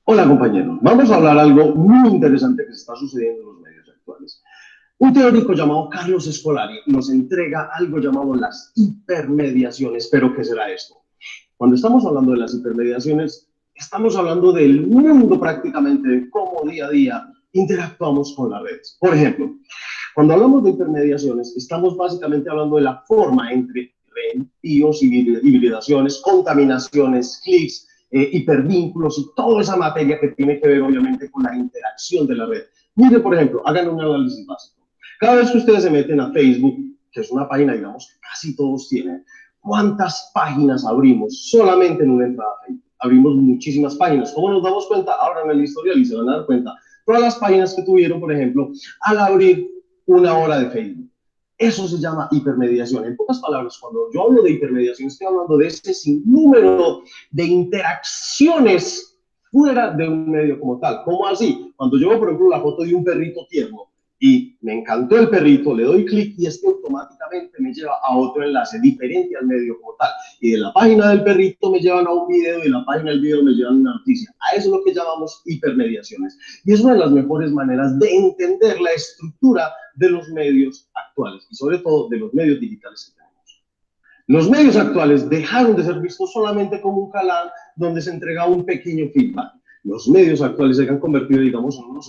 Hola compañeros, vamos a hablar algo muy interesante que se está sucediendo en los medios actuales. Un teórico llamado Carlos Escolari nos entrega algo llamado las hipermediaciones, pero ¿qué será esto? Cuando estamos hablando de las hipermediaciones, estamos hablando del mundo prácticamente, de cómo día a día interactuamos con las redes. Por ejemplo, cuando hablamos de hipermediaciones, estamos básicamente hablando de la forma entre reenvíos y hibridaciones, contaminaciones, clics, hipervínculos y toda esa materia que tiene que ver obviamente con la interacción de la red. Miren, por ejemplo, hagan un análisis básico. Cada vez que ustedes se meten a Facebook, que es una página, digamos, que casi todos tienen, ¿cuántas páginas abrimos solamente en una entrada a Facebook? Abrimos muchísimas páginas. ¿Cómo nos damos cuenta? Abran el historial y se van a dar cuenta. Todas las páginas que tuvieron, por ejemplo, al abrir una hora de Facebook. Eso se llama hipermediación. En pocas palabras, cuando yo hablo de hipermediación, estoy hablando de ese sinnúmero de interacciones fuera de un medio como tal. ¿Cómo así? Cuando yo veo, por ejemplo, la foto de un perrito tierno, y me encantó el perrito, le doy clic y es que automáticamente me lleva a otro enlace diferente al medio como tal. Y de la página del perrito me llevan a un video y de la página del video me llevan a una noticia. A eso es lo que llamamos hipermediaciones. Y es una de las mejores maneras de entender la estructura de los medios actuales y sobre todo de los medios digitales que tenemos. Los medios actuales dejaron de ser vistos solamente como un canal donde se entrega un pequeño feedback. Los medios actuales se han convertido, digamos, en uno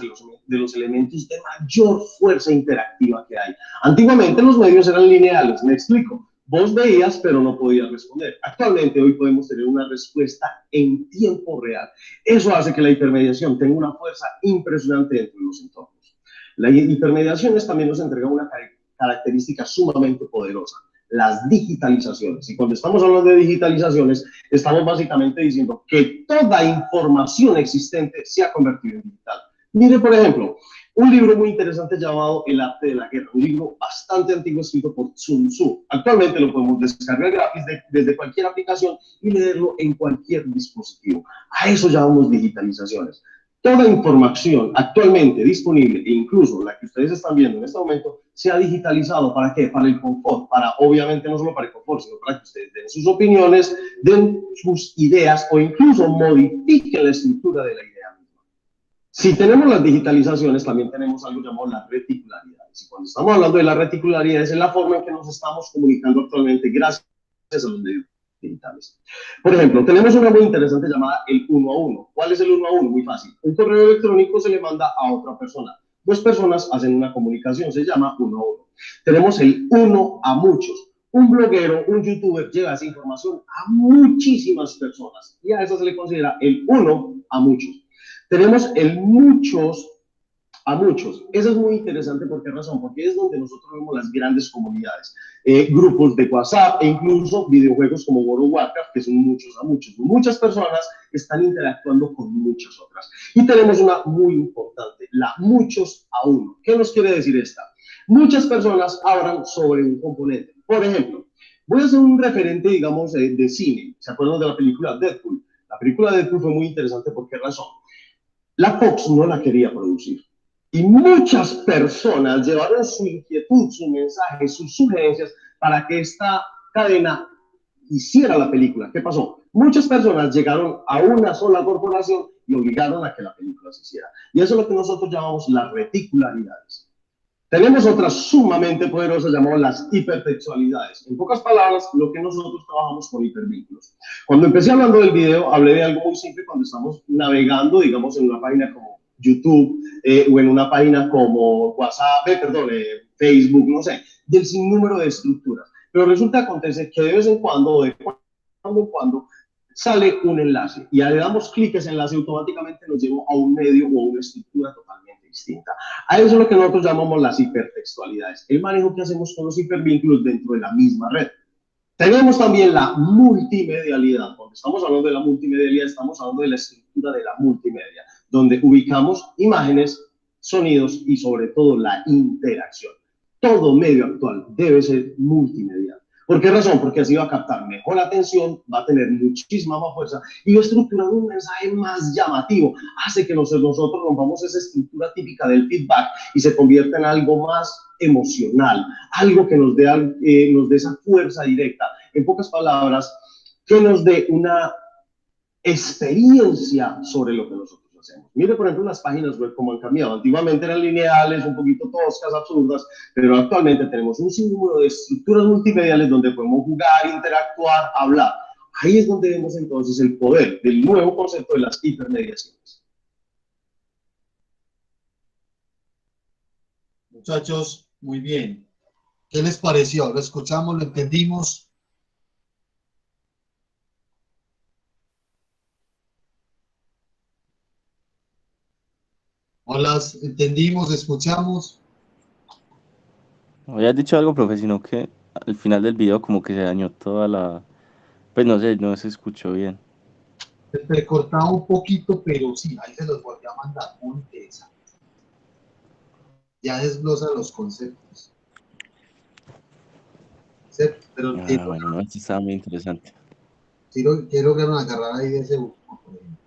de los elementos de mayor fuerza interactiva que hay. Antiguamente los medios eran lineales, me explico. Vos veías, pero no podías responder. Actualmente, hoy podemos tener una respuesta en tiempo real. Eso hace que la hipermediación tenga una fuerza impresionante dentro de los entornos. La hipermediación también nos entrega una característica sumamente poderosa: las digitalizaciones. Y cuando estamos hablando de digitalizaciones, estamos básicamente diciendo que toda información existente se ha convertido en digital. Mire, por ejemplo, un libro muy interesante llamado El arte de la guerra, un libro bastante antiguo escrito por Sun Tzu. Actualmente lo podemos descargar gratis desde cualquier aplicación y leerlo en cualquier dispositivo. A eso llamamos digitalizaciones. Toda información actualmente disponible, e incluso la que ustedes están viendo en este momento, se ha digitalizado. ¿Para qué? Para el confort, para, obviamente, no solo para el confort, sino para que ustedes den sus opiniones, den sus ideas o incluso modifiquen la estructura de la idea misma. Si tenemos las digitalizaciones, también tenemos algo llamado las reticularidades. Y cuando estamos hablando de las reticularidades, es la forma en que nos estamos comunicando actualmente gracias a los medios digitales. Por ejemplo, tenemos una muy interesante llamada el 1 a 1. ¿Cuál es el 1 a 1? Muy fácil. Un correo electrónico se le manda a otra persona. Dos personas hacen una comunicación, se llama 1 a 1. Tenemos el 1 a muchos. Un bloguero, un youtuber lleva esa información a muchísimas personas y a eso se le considera el 1 a muchos. Tenemos el muchos a muchos. Eso es muy interesante. ¿Por qué razón? Porque es donde nosotros vemos las grandes comunidades, grupos de WhatsApp e incluso videojuegos como World of Warcraft, que son muchos a muchos. Muchas personas están interactuando con muchas otras. Y tenemos una muy importante, la muchos a uno. ¿Qué nos quiere decir esta? Muchas personas hablan sobre un componente. Por ejemplo, voy a hacer un referente, digamos, de cine. ¿Se acuerdan de la película Deadpool? La película Deadpool fue muy interesante. ¿Por qué razón? La Fox no la quería producir. Y muchas personas llevaron su inquietud, su mensaje, sus sugerencias para que esta cadena hiciera la película. ¿Qué pasó? Muchas personas llegaron a una sola corporación y obligaron a que la película se hiciera. Y eso es lo que nosotros llamamos las reticularidades. Tenemos otras sumamente poderosas llamadas las hipertextualidades. En pocas palabras, lo que nosotros trabajamos con hipervínculos. Cuando empecé hablando del video, hablé de algo muy simple cuando estamos navegando, digamos, en una página como YouTube o en una página como WhatsApp, Facebook, no sé, del sinnúmero de estructuras. Pero resulta acontece que de vez en cuando, sale un enlace y le damos clic a ese enlace y automáticamente nos lleva a un medio o a una estructura totalmente distinta. A eso es lo que nosotros llamamos las hipertextualidades, el manejo que hacemos con los hipervínculos dentro de la misma red. Tenemos también la multimedialidad. Cuando estamos hablando de la multimedialidad, estamos hablando de la estructura de la multimedia, donde ubicamos imágenes, sonidos y sobre todo la interacción. Todo medio actual debe ser multimedial. ¿Por qué razón? Porque así va a captar mejor atención, va a tener muchísima más fuerza y va a estructurar un mensaje más llamativo. Hace que nosotros rompamos esa estructura típica del feedback y se convierta en algo más emocional, algo que nos dé esa fuerza directa. En pocas palabras, que nos dé una experiencia sobre lo que nosotros hacemos. Mire, por ejemplo, las páginas web cómo han cambiado. Antiguamente eran lineales, un poquito toscas, absurdas, pero actualmente tenemos un sinnúmero de estructuras multimediales donde podemos jugar, interactuar, hablar. Ahí es donde vemos entonces el poder del nuevo concepto de las hipermediaciones. Muchachos, muy bien. ¿Qué les pareció? ¿Lo escuchamos? ¿Lo entendimos? Hola, entendimos, escuchamos. Habías dicho algo, profe, sino que al final del video como que se dañó toda la... Pues no sé, no se escuchó bien. Se cortaba un poquito, pero sí, ahí se los volví a mandar. Muy interesante. Ya desglosa los conceptos. Pero Bueno, no, esto estaba muy interesante. quiero que me agarrar ahí de ese buco, por ejemplo.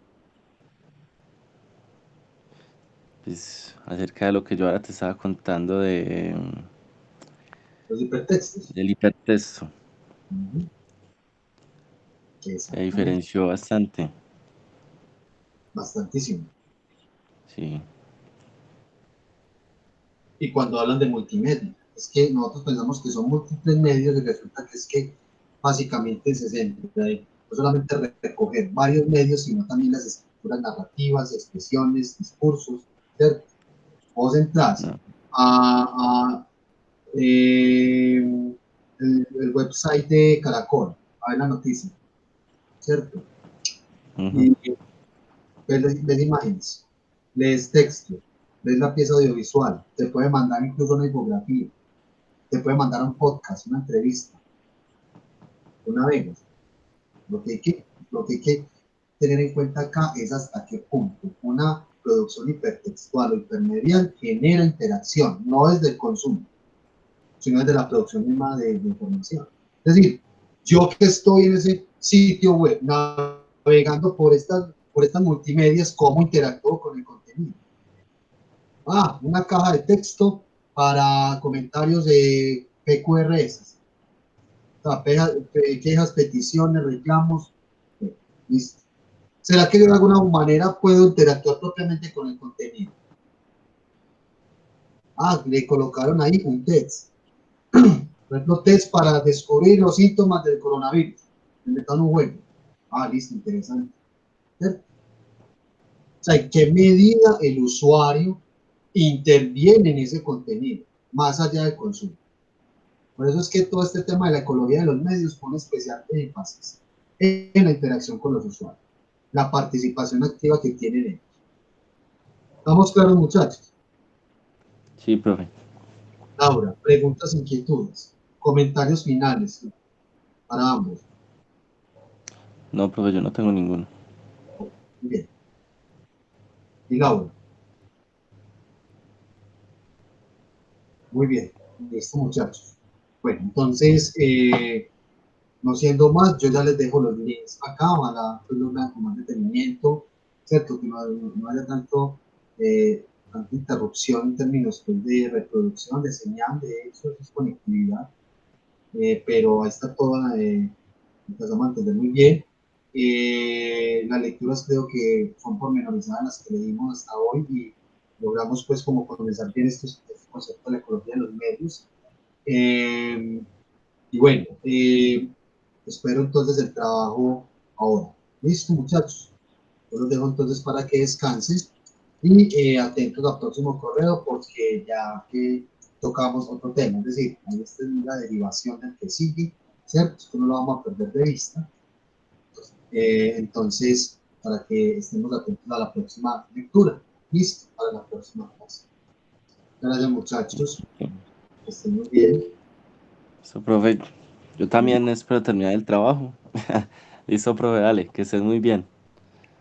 Pues acerca de lo que yo ahora te estaba contando Los hipertextos. del hipertexto. Ujú. Se Exactamente, diferenció bastante. bastantísimo. Sí. Y cuando hablan de multimedia, es que nosotros pensamos que son múltiples medios y resulta que es que básicamente se centra en no solamente recoger varios medios, sino también las estructuras narrativas, expresiones, discursos, ¿cierto? Vos entras No. a el website de Caracol, a ver la noticia, ¿cierto? Ujú. Y ves imágenes, lees texto, ves la pieza audiovisual, te puede mandar incluso una infografía, te puede mandar un podcast, una entrevista, una vez. Lo que hay que tener en cuenta acá es hasta qué punto una producción hipertextual o hipermedial genera interacción, no desde el consumo, sino desde la producción misma de información. Es decir, yo que estoy en ese sitio web navegando por estas multimedias, ¿cómo interactúo con el contenido? Ah, una caja de texto para comentarios de PQRS, o sea, quejas, peticiones, reclamos. Listo. ¿Será que yo de alguna manera puedo interactuar propiamente con el contenido? Ah, le colocaron ahí un test. Por ejemplo, test para descubrir los síntomas del coronavirus. Le metieron un juego. Ah, listo, interesante. ¿Cierto? O sea, ¿en qué medida el usuario interviene en ese contenido, más allá del consumo? Por eso es que todo este tema de la ecología de los medios pone especial énfasis en la interacción con los usuarios, la participación activa que tienen ellos. ¿Estamos claros, muchachos? Sí, profe. Laura, preguntas, inquietudes, comentarios finales para ambos. No, profe, yo no tengo ninguno. Bien. Y Laura, muy bien. Listo, muchachos. Bueno, entonces, no siendo más, yo ya les dejo los links acá, ojalá pues los vean con más detenimiento, ¿cierto? Que no haya tanta interrupción en términos pues, de reproducción, de señal, de eso, de conectividad, pero ahí está toda, empezamos a entender muy bien. Las lecturas creo que son pormenorizadas las que leímos hasta hoy y logramos pues como comenzar bien estos conceptos de la ecología de los medios. Eh, y bueno, espero entonces el trabajo ahora. Listo, muchachos. Yo los dejo entonces para que descansen y atentos al próximo correo porque ya que tocamos otro tema, es decir, ahí está la derivación del que sigue, ¿cierto? Esto no lo vamos a perder de vista. Entonces, para que estemos atentos a la próxima lectura. Listo, para la próxima clase. Gracias, muchachos. Que estén muy bien. Listo, profe. Yo también espero terminar el trabajo. Listo, profe, dale, que estés muy bien.